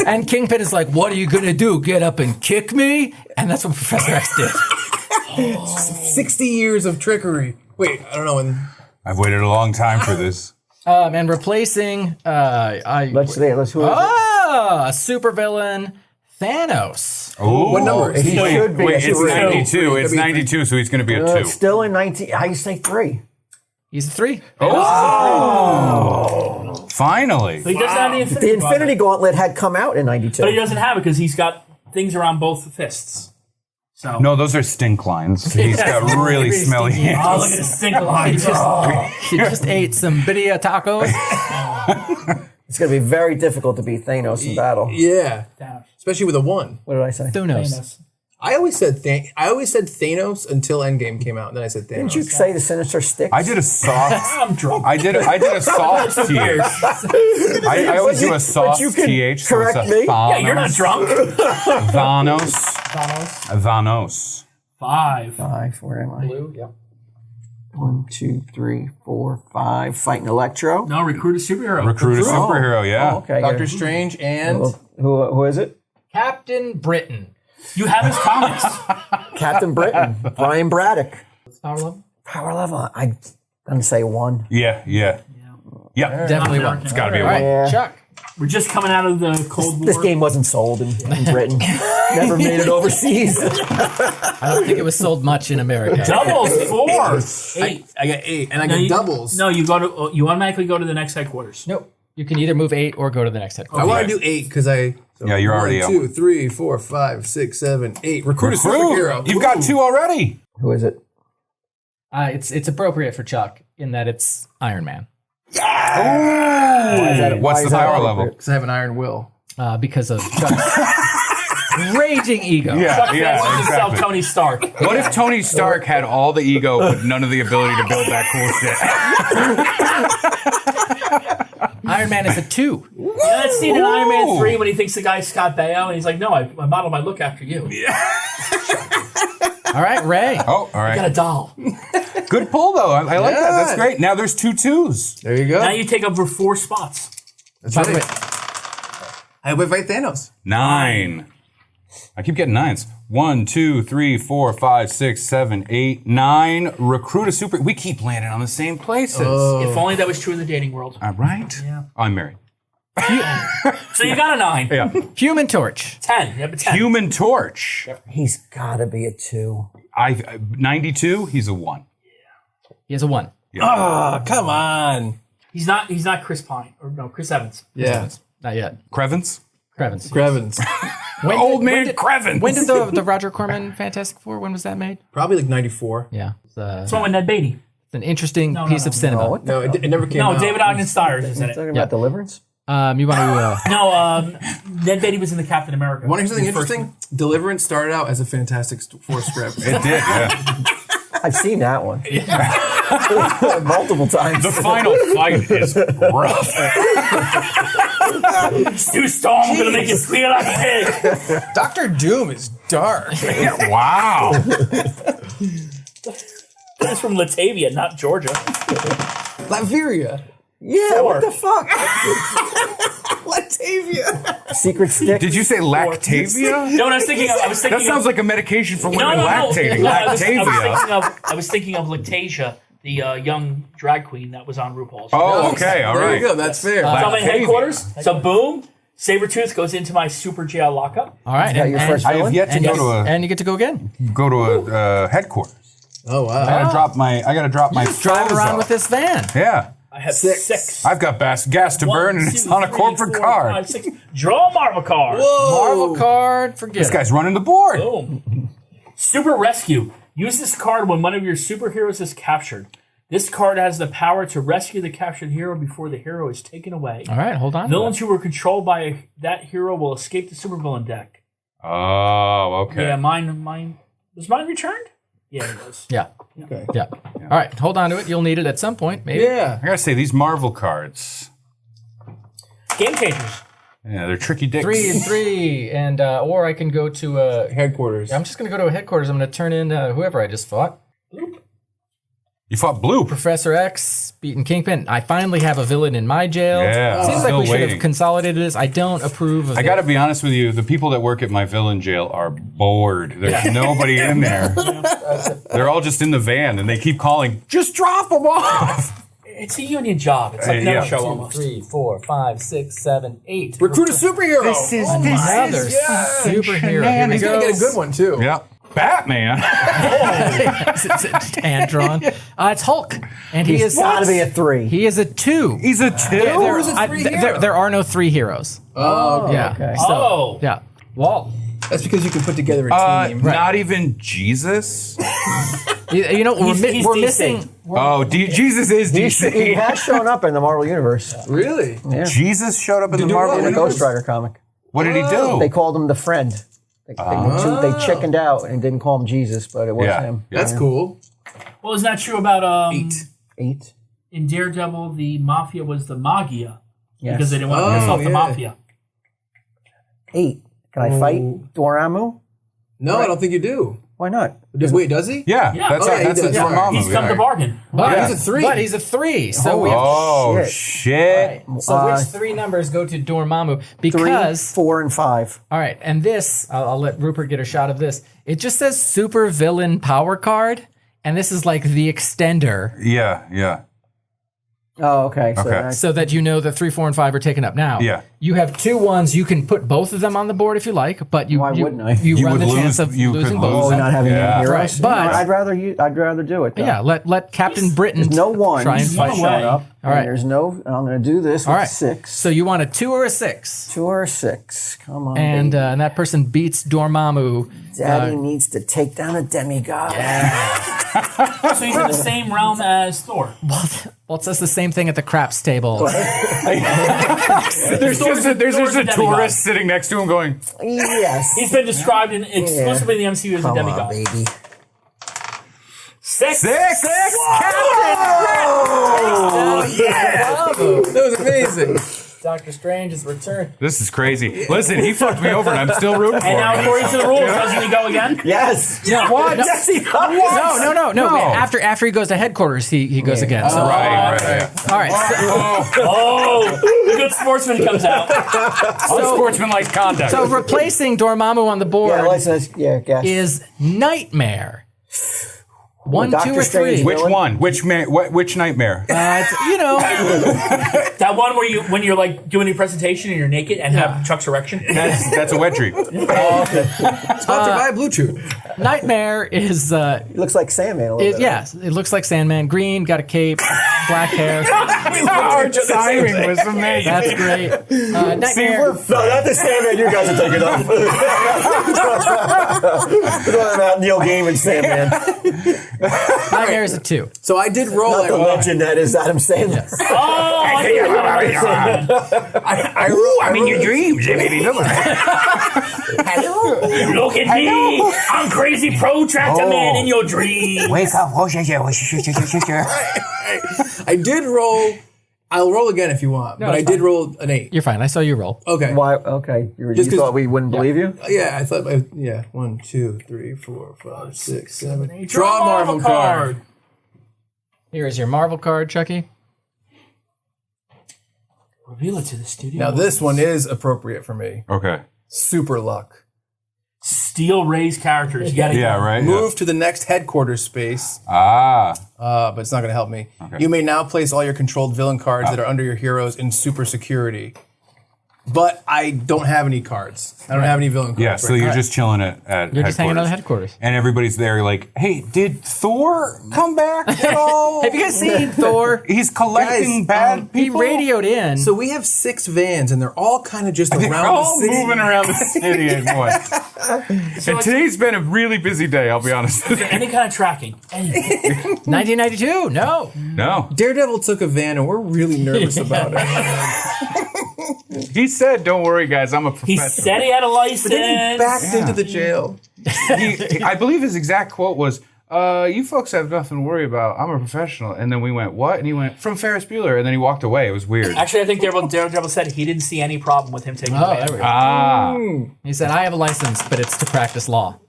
And Kingpin is like, what are you going to do? Get up and kick me? And that's what Professor X did. 60 years of trickery. Wait, I don't know when. I've waited a long time for this. And replacing, Let's see. Who is it? supervillain Thanos. Oh, What number is he? He should be. Wait, it's Two. 92. It's 92, so he's going to be a 2. It's still in 19. How you say 3? He's a 3. Finally. But he doesn't have the Infinity, The Infinity Gauntlet. Gauntlet had come out in 92. But he doesn't have it because he's got things around both fists. So. No, those are stink lines. He's got really smelly hands. Oh, look at the stink lines. He just ate some birria tacos. It's going to be very difficult to beat Thanos in battle. Yeah. Thanos. Especially with a 1. What did I say? Who knows? Thanos. I always said Thanos until Endgame came out, and then I said Thanos. Didn't you say the Sinister Sticks? I did a soft. I'm drunk. I did a soft th. I always do a soft you can th. So correct it's a me. Yeah, you're not drunk. Thanos. Thanos. 5. 5. Where am I? Blue, yep. 1, 2, 3, 4, 5. Fighting Electro. No, recruit a superhero. Recruit a superhero, yeah. Oh, okay. Doctor Strange and Who is it? Captain Britain. You have his comics. Captain Britain, Brian Braddock. Power level? Power level, I'm going to say 1. Yeah. Definitely one. It's got to be a All right, one. Yeah. Chuck. We're just coming out of the Cold War. This game wasn't sold in Britain. Never made it overseas. I don't think it was sold much in America. Doubles, 4. 8. I got 8, and I No, got you- doubles. No, you automatically go to the next headquarters. Nope. You can either move 8 or go to the next I headquarters. want to do 8 because I. So Yeah, you're already 1, 2, 3, 4, 5, 6, 7, 8. Recruit a superhero. You've got 2 already. Who is it? It's appropriate for Chuck in that it's Iron Man What's the power level? Because I have an iron will. because of Chuck's raging ego. Chuck fancies himself exactly. Tony Stark. What if Tony Stark had all the ego but none of the ability to build that cool shit? Iron Man is a 2. You know that scene in Iron Man 3 when he thinks the guy's Scott Baio and he's like, no, I modeled my look after you. All right, Ray. Oh, all I got right. a doll. Good pull, though. I like that. That's great. Now there's 2 2s. There you go. Now you take over 4 spots. That's By the right. way, I would fight Thanos. 9. I keep getting 9s. 1, 2, 3, 4, 5, 6, 7, 8, 9. Recruit a super. We keep landing on the same places. If only that was true in the dating world. Right? Yeah. I'm married. So you got a 9. Yeah. Human Torch. 10. You have a 10. Human Torch. He's got to be a 2. 92. He's a 1. He has a 1. Oh, come on. He's not Chris Pine. Or no, Chris Evans. Yeah. Not yet. Crevens. Crevens. Grevins. Old man Crevens. When did the Roger Corman Fantastic Four, when was that made? Probably like 94. Yeah. It's What's wrong with Ned Beatty? an interesting No, piece no, of cinema. what? No, it never came No, out. David Ogden Stiers is in it. Talking about Deliverance? You want to... No, Ned Beatty was in the Captain America. Want to hear something The first interesting? Deliverance started out as a Fantastic Four script. It did, yeah. I've seen that one. Multiple times. The final fight is rough. Stu Storm gonna make you squeal like a pig. Doctor Doom is dark. Wow. That's from Latavia, not Georgia. Latveria. Yeah, what the fuck? Latavia. Secret Stick. Did you say Lactavia? No, what I was thinking of. That sounds like a medication for women no. lactating. No, Lactavia. I was thinking of Lactasia, the young drag queen that was on RuPaul's. Oh, okay, all There right. you go. That's fair. So I'm in Lactavia. headquarters. So boom, Sabretooth goes into my super jail lockup. all right. Is that your first I have villain? yet to and, go you get to go again. to a headquarters. Oh, wow. I gotta drop my Drive froze around off. with this van. Yeah. I have Six. 6. I've got gas to burn and it's on a corporate card. 5, 6. Draw a Marvel card. Marvel card, forget This it. guy's running the board. Boom. Super Rescue. Use this card when one of your superheroes is captured. This card has the power to rescue the captured hero before the hero is taken away. All right, hold on. Villains who were controlled by that hero will escape the supervillain deck. Oh, okay. Yeah, mine. Was mine returned? Yeah, it was. Yeah. Okay. Yeah. All right, hold on to it. You'll need it at some point, maybe. Yeah. I gotta say, these Marvel cards, Game changers. yeah, they're tricky dicks. 3 and 3, and or I can go to a. Headquarters. I'm just going to go to a headquarters. I'm going to turn in whoever I just fought. You fought Blue. Professor X beating Kingpin. I finally have a villain in my jail. Yeah, Seems like still we should waiting. have consolidated this. I don't approve of I gotta be honest with you, the people that work at my villain jail are bored. There's nobody in there. They're all just in the van and they keep calling, just drop them off. It's a union job. It's like Yeah. no show almost. 3, 4, 5, 6 7 8. Recruit a superhero. Another superhero. Here we He's go. going to get a good one, too. Yeah. Batman. It's hand drawn. It's Hulk, and he is Got to be a 3. He is a 2. He's a 2. There are no 3 heroes. Oh, okay. Yeah. okay. So, Oh. yeah. Walt. That's because you can put together a team. Not even Jesus. You know, He's we're DC. missing. Oh, Jesus is He DC. has shown up in the Marvel Universe. Really? Yeah. Jesus showed up in the do Marvel what? In the Universe. Ghost Rider comic. What did he do? They called him the friend. They chickened out and didn't call him Jesus, but it was Yeah. him. That's cool. Well, isn't that true about 8. in Daredevil? The mafia was the Magia Yes. because they didn't want to piss off the yeah. mafia. 8. Can I fight Dormammu? No, I don't think you do. Why not? Wait, does he? Yeah, that's okay, that's he a does. Dormammu. He's come to bargain. But he's a 3. But he's a 3. So we have Oh, Shit. shit. So which 3 numbers go to Dormammu? 3, Because 4, and 5. all right, and this I'll let Rupert get a shot of this. It just says super villain power card, and this is like the extender, Yeah. Oh, okay. So Okay. that's- so that you know that 3, 4, and 5 are taken up. Now, Yeah. you have 2 1s. You can put both of them on the board if you like, but you Why wouldn't I? You You run would the chance lose- of you losing could both. lose Oh, them. not having Yeah. any heroes. Right, but- I'd rather do it. Though. Yeah, let Captain Britain There's no one. try and fight. way. showing up. All right. And there's no. I'm going to do this All with right, 6. So you want a 2 or a 6, 2 or 6. Come on, and baby. and that person beats Dormammu. Daddy needs to take down a demigod. So he's in the same realm as Thor. Well, it says the same thing at the craps table. There's just a demigod. tourist sitting next to him going, Yes. He's been described exclusively in the MCU as a Come on, demigod. baby. 6. 6! That was amazing. Doctor Strange is returned. This is crazy. Listen, he fucked me over and I'm still rooting for And now, him. according to the rules, doesn't he go again? Yes. Yeah, what? Yes, he does. No. After he goes to headquarters, he goes again. So, Right. all right. Oh, the good sportsman comes out. Unsportsmanlike conduct. So replacing Dormammu on the board Guess. is Nightmare. 1, 2, Doctor or 3. Strange. Which one? Which nightmare? It's, That one where when you're like doing your presentation and you're naked and have Chuck's erection. That's a wet dream. Sponsored by Blue Chew. Nightmare is He looks like Sandman a little bit. yes, it looks like Sandman. Green, got a cape, black hair. Our timing was amazing. That's great. Nightmare. No, not the Sandman you guys are thinking of. We're talking about Neil Gaiman Sandman. Nightmare is a 2. So I did roll. Not the legend that is Adam Sandler. Oh, I'm in your dreams, baby. look at me. I'm crazy protractor man in your dream. Wake up. I did roll. I'll roll again if you want, but I did roll an 8. You're fine. I saw you roll. Okay. Why? Okay. You 'cause- thought we wouldn't believe you? Yeah, I thought. 1, 2, 3, 4, 5, 6, 7, 8. Draw a Marvel card. Here is your Marvel card, Chucky. Reveal it to the studio. Now this one is appropriate for me. Okay. Super luck. Steel Ray's characters. You gotta Yeah, right? Move to the next headquarters space, Ah. but it's not going to help me. Okay. You may now place all your controlled villain cards that are under your heroes in super security. But I don't have any cards. I don't have any villain cards. Yeah, so right you're now. just chilling at You're just hanging out at headquarters. headquarters. And everybody's there like, hey, did Thor come back at all? Have you guys seen Thor? He's collecting Guys, bad He people? radioed in. So we have 6 vans, and they're all kind of just around They're all the city. moving around the city, boy. And today's been a really busy day, I'll be honest with you. Any kind of tracking. Anything. 1992. No. No. Daredevil took a van, and we're really nervous about it. He said, don't worry, guys, I'm a He professional. said he had a license. Then he backed into the jail. I believe his exact quote was, you folks have nothing to worry about. I'm a professional. And then we went, what? And he went, from Ferris Bueller. And then he walked away. It was weird. Actually, I think Daredevil said he didn't see any problem with him taking the Oh, van. there we go. Ah. He said, I have a license, but it's to practice law.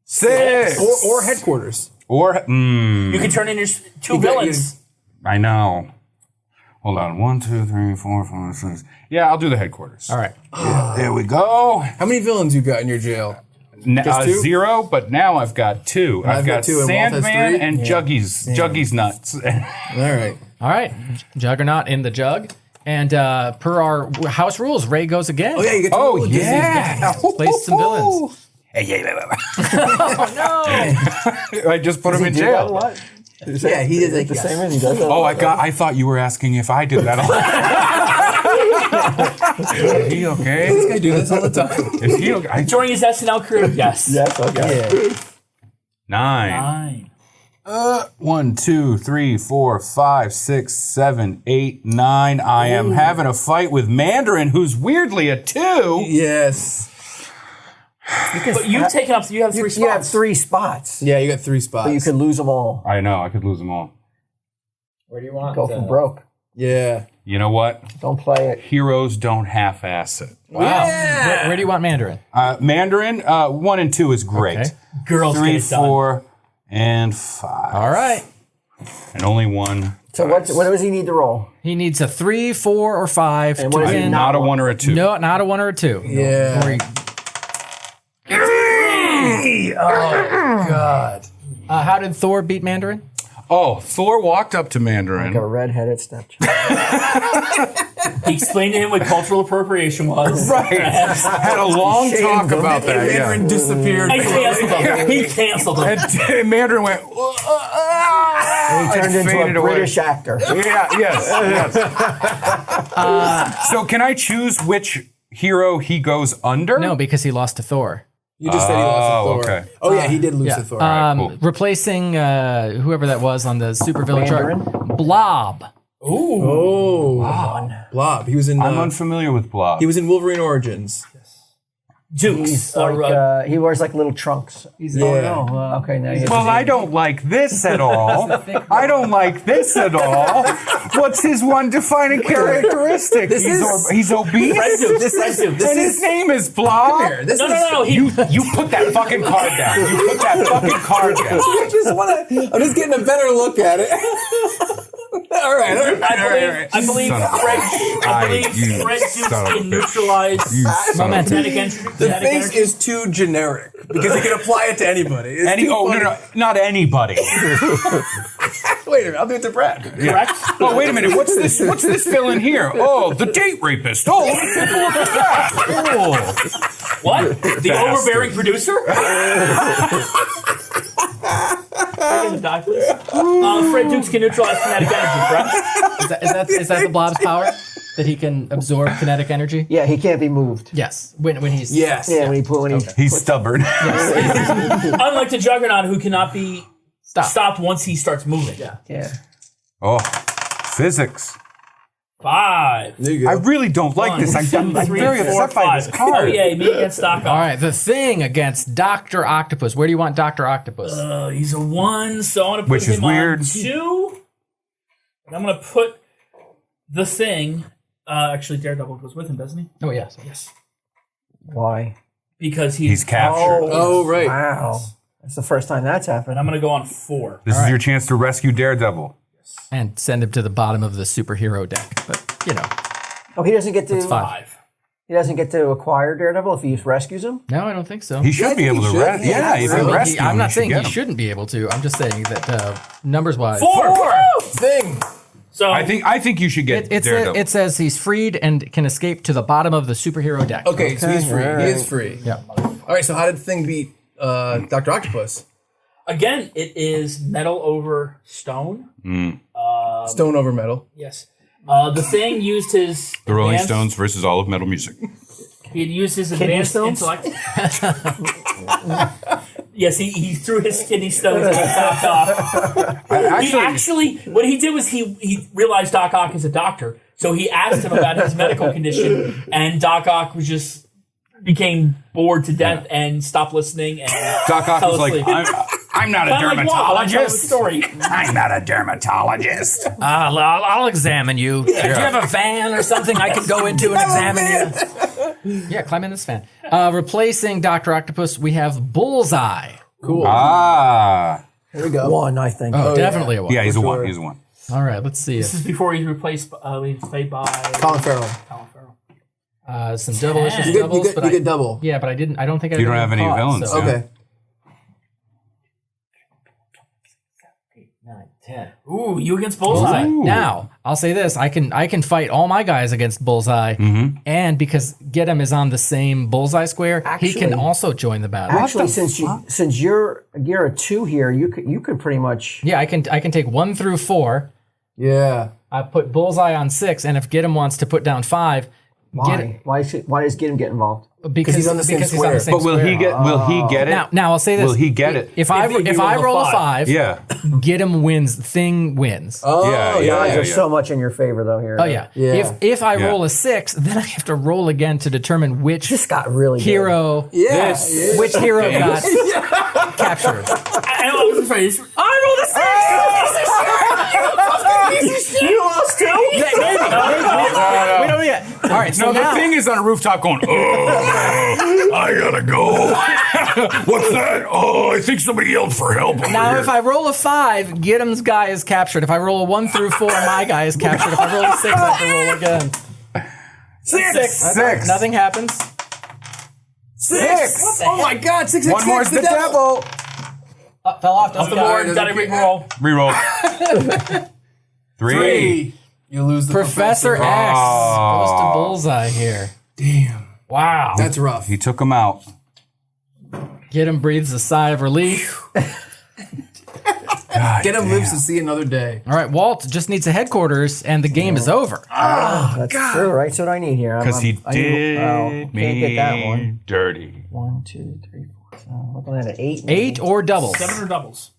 6. Or headquarters. Or, You can turn in your 2 villains. I know. Hold on. 1, 2, 3, 4, 5, 6. Yeah, I'll do the headquarters. All right. There we go. How many villains you got in your jail? Just 2? 0, but now I've got 2. I've got 2 and Walt has Sandman 3? and Juggy's nuts. All right. All right. Juggernaut in the jug. And per our house rules, Ray goes again. Oh, yeah, you get to Oh, roll yeah. Place some villains. I just put him in jail. Yeah, he did The same as he does. Oh, I thought you were asking if I did that. Is he okay? I do this all the time. Is he okay? During his SNL career, yes. Yes, okay. 9. 9. 1, 2, 3, 4, 5, 6, 7, 8, 9. I am having a fight with Mandarin, who's weirdly a 2. Yes. But you've taken up, you have 3 spots. You have 3 spots. Yeah, you got 3 spots. But you could lose them all. I know, I could lose them all. Where do you want? Go for broke. Yeah. You know what? Don't play it. Heroes don't half-ass it. Wow. Where do you want Mandarin? Mandarin, 1 and 2 is great. Okay. Girls get 3, it done. 4, and 5. All right. And only 1. So what does he need to roll? He needs a 3, 4, or 5 And to what is he win. Not a 1 or a 2. No, not a 1 or a 2. Yeah. Or he- God. how did Thor beat Mandarin? Oh, Thor walked up to Mandarin. Like a redheaded stepchild. He explained to him what cultural appropriation was. Right. Had a long talk about that. Mandarin Yeah. disappeared. He canceled him. He canceled him. And Mandarin went. He turned into faded a away. British actor. Yeah. Yes. So can I choose which hero he goes under? No, because he lost to Thor. You just said he lost to Thor. okay. Oh, yeah, he did lose to Thor. cool. Replacing whoever that was on the supervillain Mandarin? chart. Blob. Blob. He was in. I'm unfamiliar with Blob. He was in Wolverine Origins. Dukes. He's like, he wears like little trunks. Yeah. Okay, now you Well, I don't like this at all. I don't like this at all. What's his one defining characteristic? He's obese. Red Dukes. This is- Red Dukes. this And his name is Blob. Here, this is. No. You put that fucking card down. You put that fucking card down. I just want to. I'm just getting a better look at it. All right. I believe Son of a- Fred you Dukes son of a can bitch. neutralize Momentum. kinetic energy. The face is too generic because you can apply it to anybody. It's too funny. No, not anybody. Wait a minute, I'll do it to Brad. correct? Oh, wait a minute. What's this villain here? Oh, the date rapist. Oh, let me take a look at that. Oh. What? The overbearing producer? Die, please. Fred Dukes can neutralize kinetic energy, correct? Is that the Blob's power? That he can absorb kinetic energy? Yeah, he can't be moved. Yes. When he's Yes. Yeah, when he He's stubborn. Unlike the Juggernaut, who cannot be Stop. stopped once he starts moving. yeah. Oh, physics. 5. There you I go. really don't like this. I'm very upset by this Oh card. yeah, me against Doc Ock. All right, the Thing against Dr. Octopus. Where do you want Dr. Octopus? He's a 1, so I'm gonna put Which is him weird. on 2. And I'm gonna put the Thing. Actually, Daredevil goes with him, doesn't he? Oh, yes. Yes. Why? Because He's captured. Oh, right. Wow. That's the first time that's happened. And I'm gonna go on 4. This is your chance to rescue Daredevil. And send him to the bottom of the superhero deck. But, Oh, he doesn't get to. 5. He doesn't get to acquire Daredevil if he rescues him. no, I don't think so. He should be able to rescue. Yeah, if you rescue him, I'm not you should saying get he him. shouldn't be able to. I'm just saying that numbers-wise. 4. Thing. So I think you should get Daredevil. It says he's freed and can escape to the bottom of the superhero deck. Okay, so he's free. alright. He is free. Yeah. All right, so how did the Thing beat Dr. Octopus? again, it is metal over stone. Stone over metal. Yes. The Thing used his The Rolling advanced- Stones versus all of metal music. He had used his Kidney advanced stones? intellect. Yes, he threw his kidney stones at Doc Ock. He actually, what he did was he realized Doc Ock is a doctor, so he asked him about his medical condition, and Doc Ock was just became bored to death and stopped listening. And Doc Ock fell was like, asleep. I'm not a I'm like, wow, that's how the dermatologist. story. I'm not a dermatologist. I'll examine you. Do you have a van or something I can go into and examine you? Yeah, climb in this van. Replacing Dr. Octopus, we have Bullseye. Cool. Ah. Here we go. One, I think. Oh, definitely a one. Yeah, he's a For one. sure. He's a one. All right, let's see. This is before he's replaced. He's played by Colin Farrell. Colin Farrell. Some double-licious You You doubles, get, but you get double. yeah, but I don't think I You don't have any caught, villains, so- yeah. Okay. 9, 10. Ooh, you against Bullseye. Ooh. Now, I'll say this: I can fight all my guys against Bullseye, and because Gitem is on the same Bullseye square, he can Actually- also join the battle. Actually, since you're a 2 here, you could pretty much. Yeah, I can take 1 through 4. Yeah. I put Bullseye on 6, and if Gitem wants to put down 5, Why? Why does Gitem get involved? because he's on the same because he's square. on the same But will he square. get? Will he get it? Now I'll say this: Will he get it? If I you I roll a roll a 5. 5, Yeah. Gitem wins. Thing wins. Oh, Yeah. Odds are so much in your favor, though. Here. Oh yeah. Yeah. If I Yeah. roll a 6, then I have to roll again to determine which This got really hero Yeah. which hero got captured. I was afraid. I rolled a 6. Good. You lost 2. right, so No, the now thing is on a rooftop going, I gotta go. What's that? Oh, I think somebody yelled for help. now if I roll a 5, Gitem's guy is captured. If I roll a 1 through 4, my guy is captured. If I roll a 6, I have to roll again. 6. Six. Nothing happens. 6. Oh my God, 6. One more is the devil. Fell off. Off Doesn't the count. board. Gotta re-roll. Reroll. 3. You lose the Professor X goes to bullseye here. Damn. Wow. That's rough. He took him out. Gitem breathes a sigh of relief. Get him lives to see another day. All right, Walt just needs a headquarters, and the game is over. That's true, right? So what I need here. Because he I did can't get that one. dirty. 1, 2, 3, 4. So I'm looking at an 8. 8 or doubles. 7 or doubles.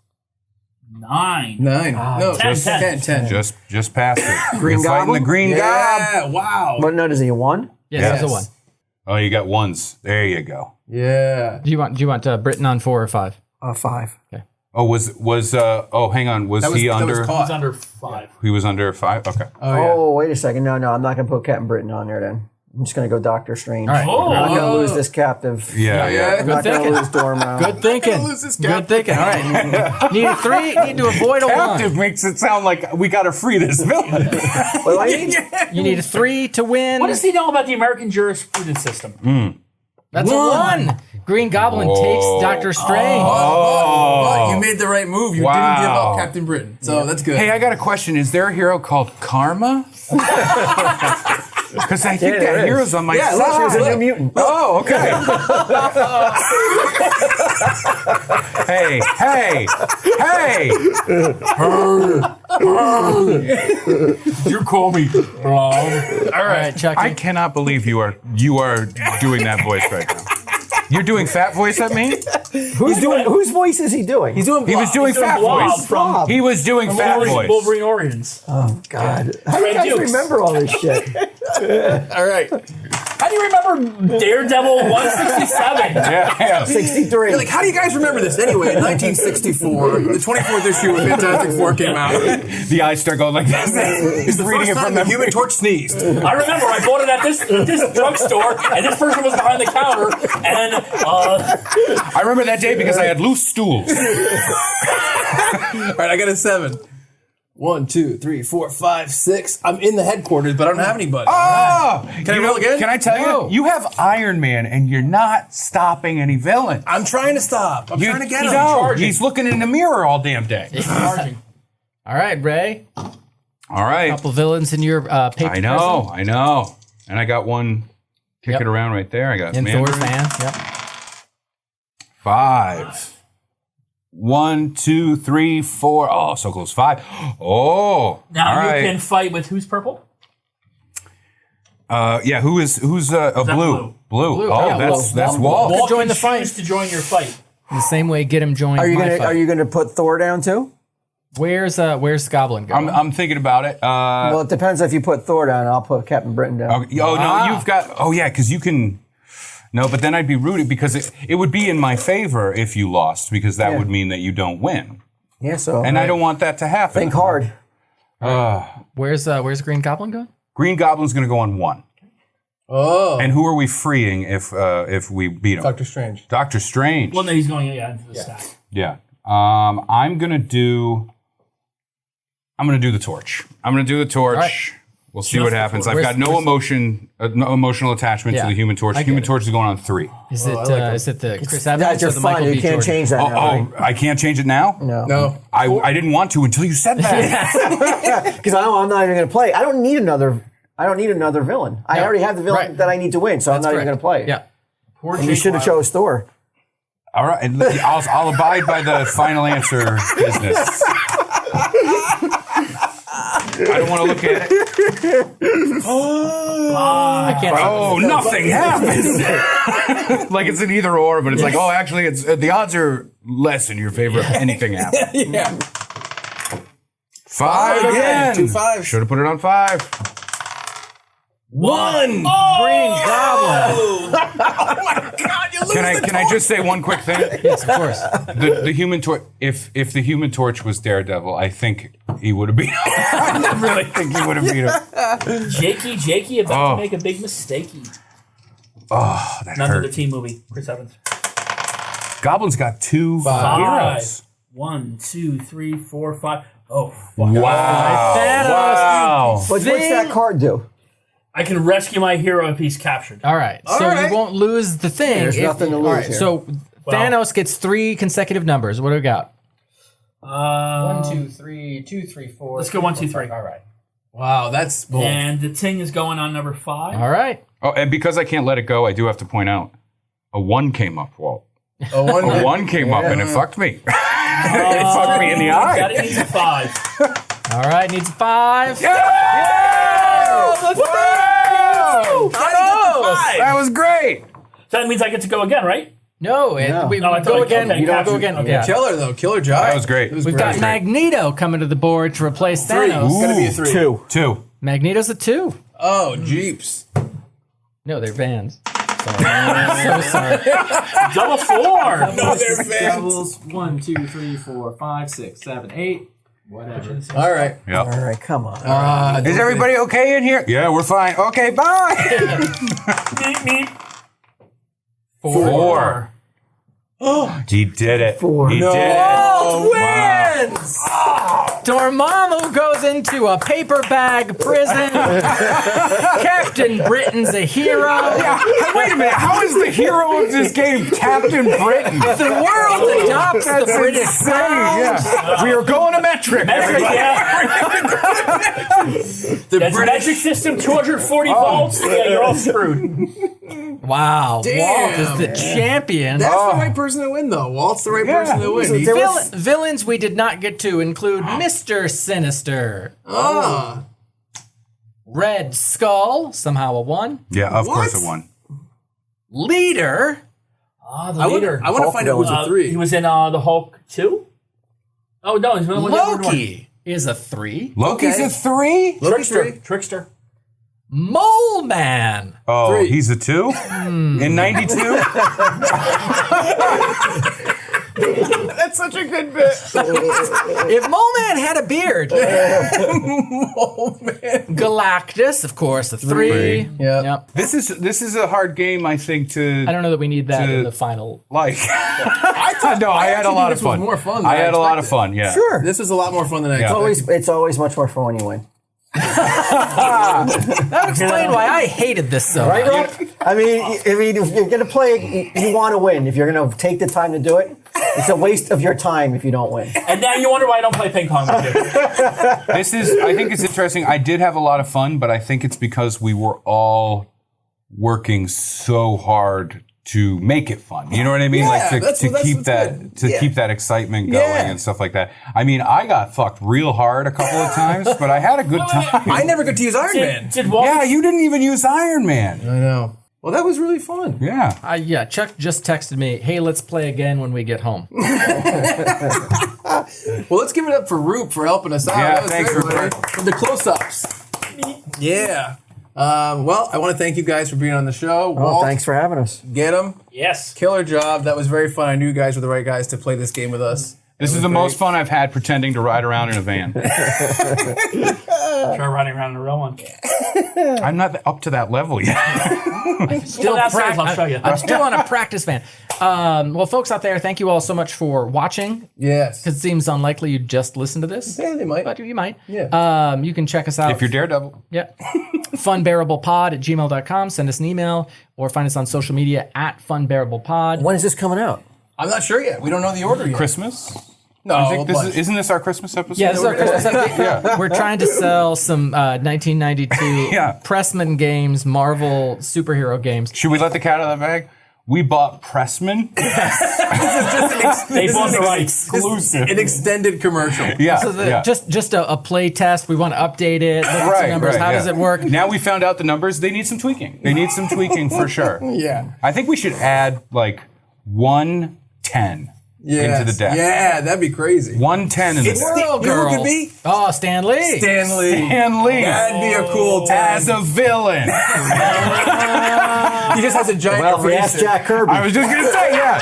9. 9. No, 10, just 10. 10. Just past it. Green You're fighting goblin? the green gob. Yeah, wow. What note is he? A 1? Yes, it's a 1. Oh, you got ones. There you go. Yeah. Do you want Britain on 4 or 5? 5. Oh, hang on. Was he that under? was caught. He's under 5. He was under 5? Okay. Oh, wait a second. No, I'm not going to put Captain Britain on there then. I'm just going to go Doctor Strange. All right. Oh. I'm not going to lose this captive. Yeah. I'm not going thinking. to lose Dormouse. Good thinking. lose this Good thinking. All right. Need a 3. Need to avoid a 1. Captive makes it sound like we got to free this villain. What do I need? You need a 3 to win. What does he know about the American jurisprudence system? That's a 1. Green Goblin takes Doctor Strange. But you made the right move. You didn't give Wow. up Captain Britain. So that's good. Hey, I got a question. Is there a hero called Karma? Because I think there that is. hero's on my Yeah, look, side. he's a new mutant. Oh, okay. hey. You call me wrong. All right, Chucky. I cannot believe you are doing that voice right now. You're doing fat voice at me? Whose voice is he doing? He's doing He was doing fat Blob voice. from He was doing fat voice. Wolverine Origins. Oh, God. How do you Fred guys Dukes. remember all this shit? All right. How do you remember Daredevil 167? Yeah. 63. You're like, how do you guys remember this? Anyway, in 1964, the 24th issue of Fantastic Four came out. The eyes start going like this. He's The reading first it time from the the Human Torch sneezed. I remember I bought it at this drugstore, and this person was behind the counter, and I remember that day because I had loose stools. All right, I got a 7. 1, 2, 3, 4, 5, 6. I'm in the headquarters, but I don't have anybody. Oh! Can I roll again? Can I tell you? You have Iron Man, and you're not stopping any villains. I'm trying to stop. I'm trying to get him. No, he's looking in the mirror all damn day. charging. All right, Ray. All right. Couple villains in your paper. I know. And I got one kicking around right there. I got In Mandarin. Thor's fan. Yep. 5. 1, 2, 3, 4. Oh, so close. 5. Oh. Now all you right. can fight with who's purple? Yeah, who's blue? blue? Blue. Oh, Yeah, that's Walt. Walt. Join the choose fight. to join your fight. The same way Gitem joined Are you my gonna fight. Are you gonna put Thor down too? Where's Goblin going? I'm thinking about it. Well, it depends if you put Thor down. I'll put Captain Britain down. No, you've got. Oh yeah, because you can. No, but then I'd be rooted because it would be in my favor if you lost because that would mean that you don't win, Yeah, so and I don't want that to happen. think hard. Where's Green Goblin going? Green Goblin's going to go on 1. Oh. And who are we freeing if we beat him? Doctor Strange. Doctor Strange. Well, no, he's going into the stack. Yeah. I'm gonna do the torch. I'm gonna do the torch. All right. We'll see what happens. I've got no emotional attachment Yeah, to the Human Torch. I get Human it. Torch is going on 3. Is it the Chris Evans That's or your the fun. Michael You B. can't Jordan? change that now. right? I can't change it now. No. I didn't want to until you said that. Because I'm not even going to play. I don't need another villain. I already have the villain Right. that I need to win, so I'm not even going to play. Yeah. And you should have chose Thor. All right, and I'll abide by the final answer business. I don't want to look at it. I can't. Oh, nothing happens. Like it's an either or, but it's like, oh, actually, it's the odds are less in your favor if anything happens. Yeah. 5 again. 2 5s. Should have put it on 5. 1. Green Goblin. Oh my God! You Can I just say one quick thing? Yes, of course. The Human Torch. If the Human Torch was Daredevil, I think he would have beat him. I really think he would have beat him. Jakey, about to make a big mistake. Oh, that Another hurt. team movie. Chris Evans. Goblin's got 2 heroes. 1, 2, 3, 4, 5. Oh, fuck. Wow! Wow! What's that card do? I can rescue my hero if he's captured. All right. So you won't lose the thing. There's nothing to lose All right. here. So Thanos gets 3 consecutive numbers. What do we got? 1, 2, 3, 2, 3, 4. Let's go 1, 2, 3. All right. Wow, that's bold. And the ting is going on number 5. All right. Oh, and because I can't let it go, I do have to point out a 1 came up, Walt. A one. A 1 came up and it fucked me. It fucked me in the eye. That needs a 5. All right. Needs a 5. That was great. So that means I get to go again, right? No, we No, I go thought- again. okay, You gotcha. go again. Okay. Yeah. Killer though, killer job. That was great. It was We've great. got Magneto coming to the board to replace Three. Thanos. It's gonna be a 3. 2. Magneto's a 2. Oh, jeeps. No, they're Vans. Sorry. So sorry. Double 4. No, they're fans. Doubles. 1, 2, 3, 4, 5, 6, 7, 8. Whatever. All right. Yeah. All right, come on. Is everybody okay in here? Yeah, we're fine. Okay, bye. Meep, meep. 4. He did it. 4. He did it. Wins! Dormammu goes into a paper bag prison. Captain Britain's a hero. Wait a minute. How is the hero of this game Captain Britain? The world adopts the British insane. pound. Yeah. We are going to metric. That's metric system, 240 volts. Yeah, you're all screwed. Wow. Damn. Walt is the champion. That's the right person to win, though. Walt's the right person to win. He- Villains we did not get to include Mr. Sinister. Red Skull, somehow a 1. Yeah, of What? course it won. Leader. The leader. I want to find out who's a 3. He was in the Hulk 2? Oh, no, he's one. Loki is a 3. Loki's Okay. a 3? Trickster. Mole Man. Oh, 3. he's a 2? In 92? That's such a good bit. If Mole Man had a beard. Galactus, of course, a 3. Yeah. Yep. This is a hard game, I think, to I don't know that we need that in the final. like. I No, I had a actually lot think of this was fun. more fun than I I had a lot of expected. fun, yeah. Sure. This was a lot more fun than I Yeah. expected. It's always much more fun when you win. That would explain why I hated this so Right, much. Rob? I mean, if you're going to play, you want to win. If you're going to take the time to do it, it's a waste of your time if you don't win. And now you wonder why I don't play ping pong with you. I think it's interesting. I did have a lot of fun, but I think it's because we were all working so hard to make it fun. You know what I mean? Yeah, like that's to what's keep that good. keep that excitement going Yeah. and stuff like that. I mean, I got fucked real hard a couple of times, but I had a good time. I never got to use Iron Man. Did Walt? Yeah, you didn't even use Iron Man. I know. Well, that was really fun. Yeah. Yeah, Chuck just texted me, hey, let's play again when we get home. Well, let's give it up for Roop for helping us out. Yeah, That was thanks, great, Roop. buddy. For the close-ups. Yeah. Well, I want to thank you guys for being on the show. Oh, Walt, thanks for having us. Get 'em. Yes. Killer job. That was very fun. I knew you guys were the right guys to play this game with us. This is the most fun I've had pretending to ride around in a van. Try running around in a real one. I'm not up to that level yet. Still downstairs, I'll show you. I'm still on a practice van. Well, folks out there, thank you all so much for watching. Yes. It seems unlikely you just listen to this, Yeah, they might. but you might. Yeah. You can check us out. If you're Daredevil. Yeah. funbearablepod@gmail.com. Send us an email or find us on social media at funbearablepod. When is this coming out? I'm not sure yet. We don't know the order yet. Christmas? No, I think bunch. isn't this our Christmas episode? Yeah, this is our Christmas episode. We're trying to sell some 1992 Yeah. Pressman games, Marvel superhero games. Should we let the cat out of the bag? We bought Pressman. They bought the rights. Exclusive. An extended commercial. Yeah, So yeah. just a play test. We want to update it. Look at the Right, numbers. right, How yeah. does it work? Now we found out the numbers. They need some tweaking. They need some tweaking for sure. Yeah. I think we should add like 110. into the deck. Yeah, that'd be crazy. 110 in the deck. Girl, You know who could be? Oh, Stan Lee. Stanley. Stan Lee. That'd be a cool As tag. a villain. He just has a giant Well, if you ask eraser. Jack Kirby. I was just going to say, yeah,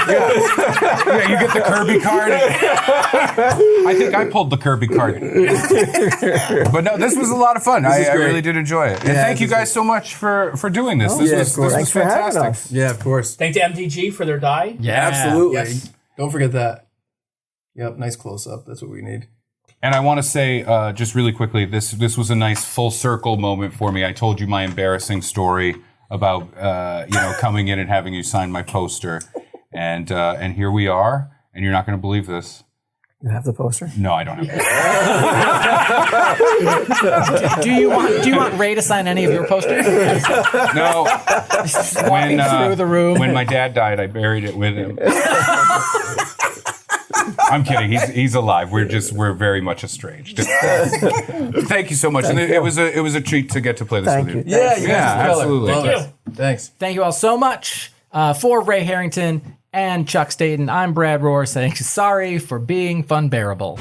you get the Kirby card. I think I pulled the Kirby card. But no, this was a lot of fun. I great. really did enjoy it. And Yeah, thank you this guys so much for doing this. This yeah, was of course. Thanks for fantastic. having us. Yeah, of course. Thank to MTG for their die. Yeah. Absolutely. Yes. Don't forget that. Yep, nice close up. That's what we need. And I want to say, just really quickly, this was a nice full circle moment for me. I told you my embarrassing story about coming in and having you sign my poster, and here we are. And you're not going to believe this. You have the poster? No, I don't have it. Do you want Ray to sign any of your posters? No. Walking through the room. When my dad died, I buried it with him. I'm kidding. He's alive. We're very much estranged. Thank you so much. And it was a treat to get to play this Thank with you. you. Yeah, you guys are killer. absolutely. Love Thank it. Thanks. Thank you all so much. For Ray Harrington and Chuck Staten, I'm Brad Rohr saying sorry for being Funbearable.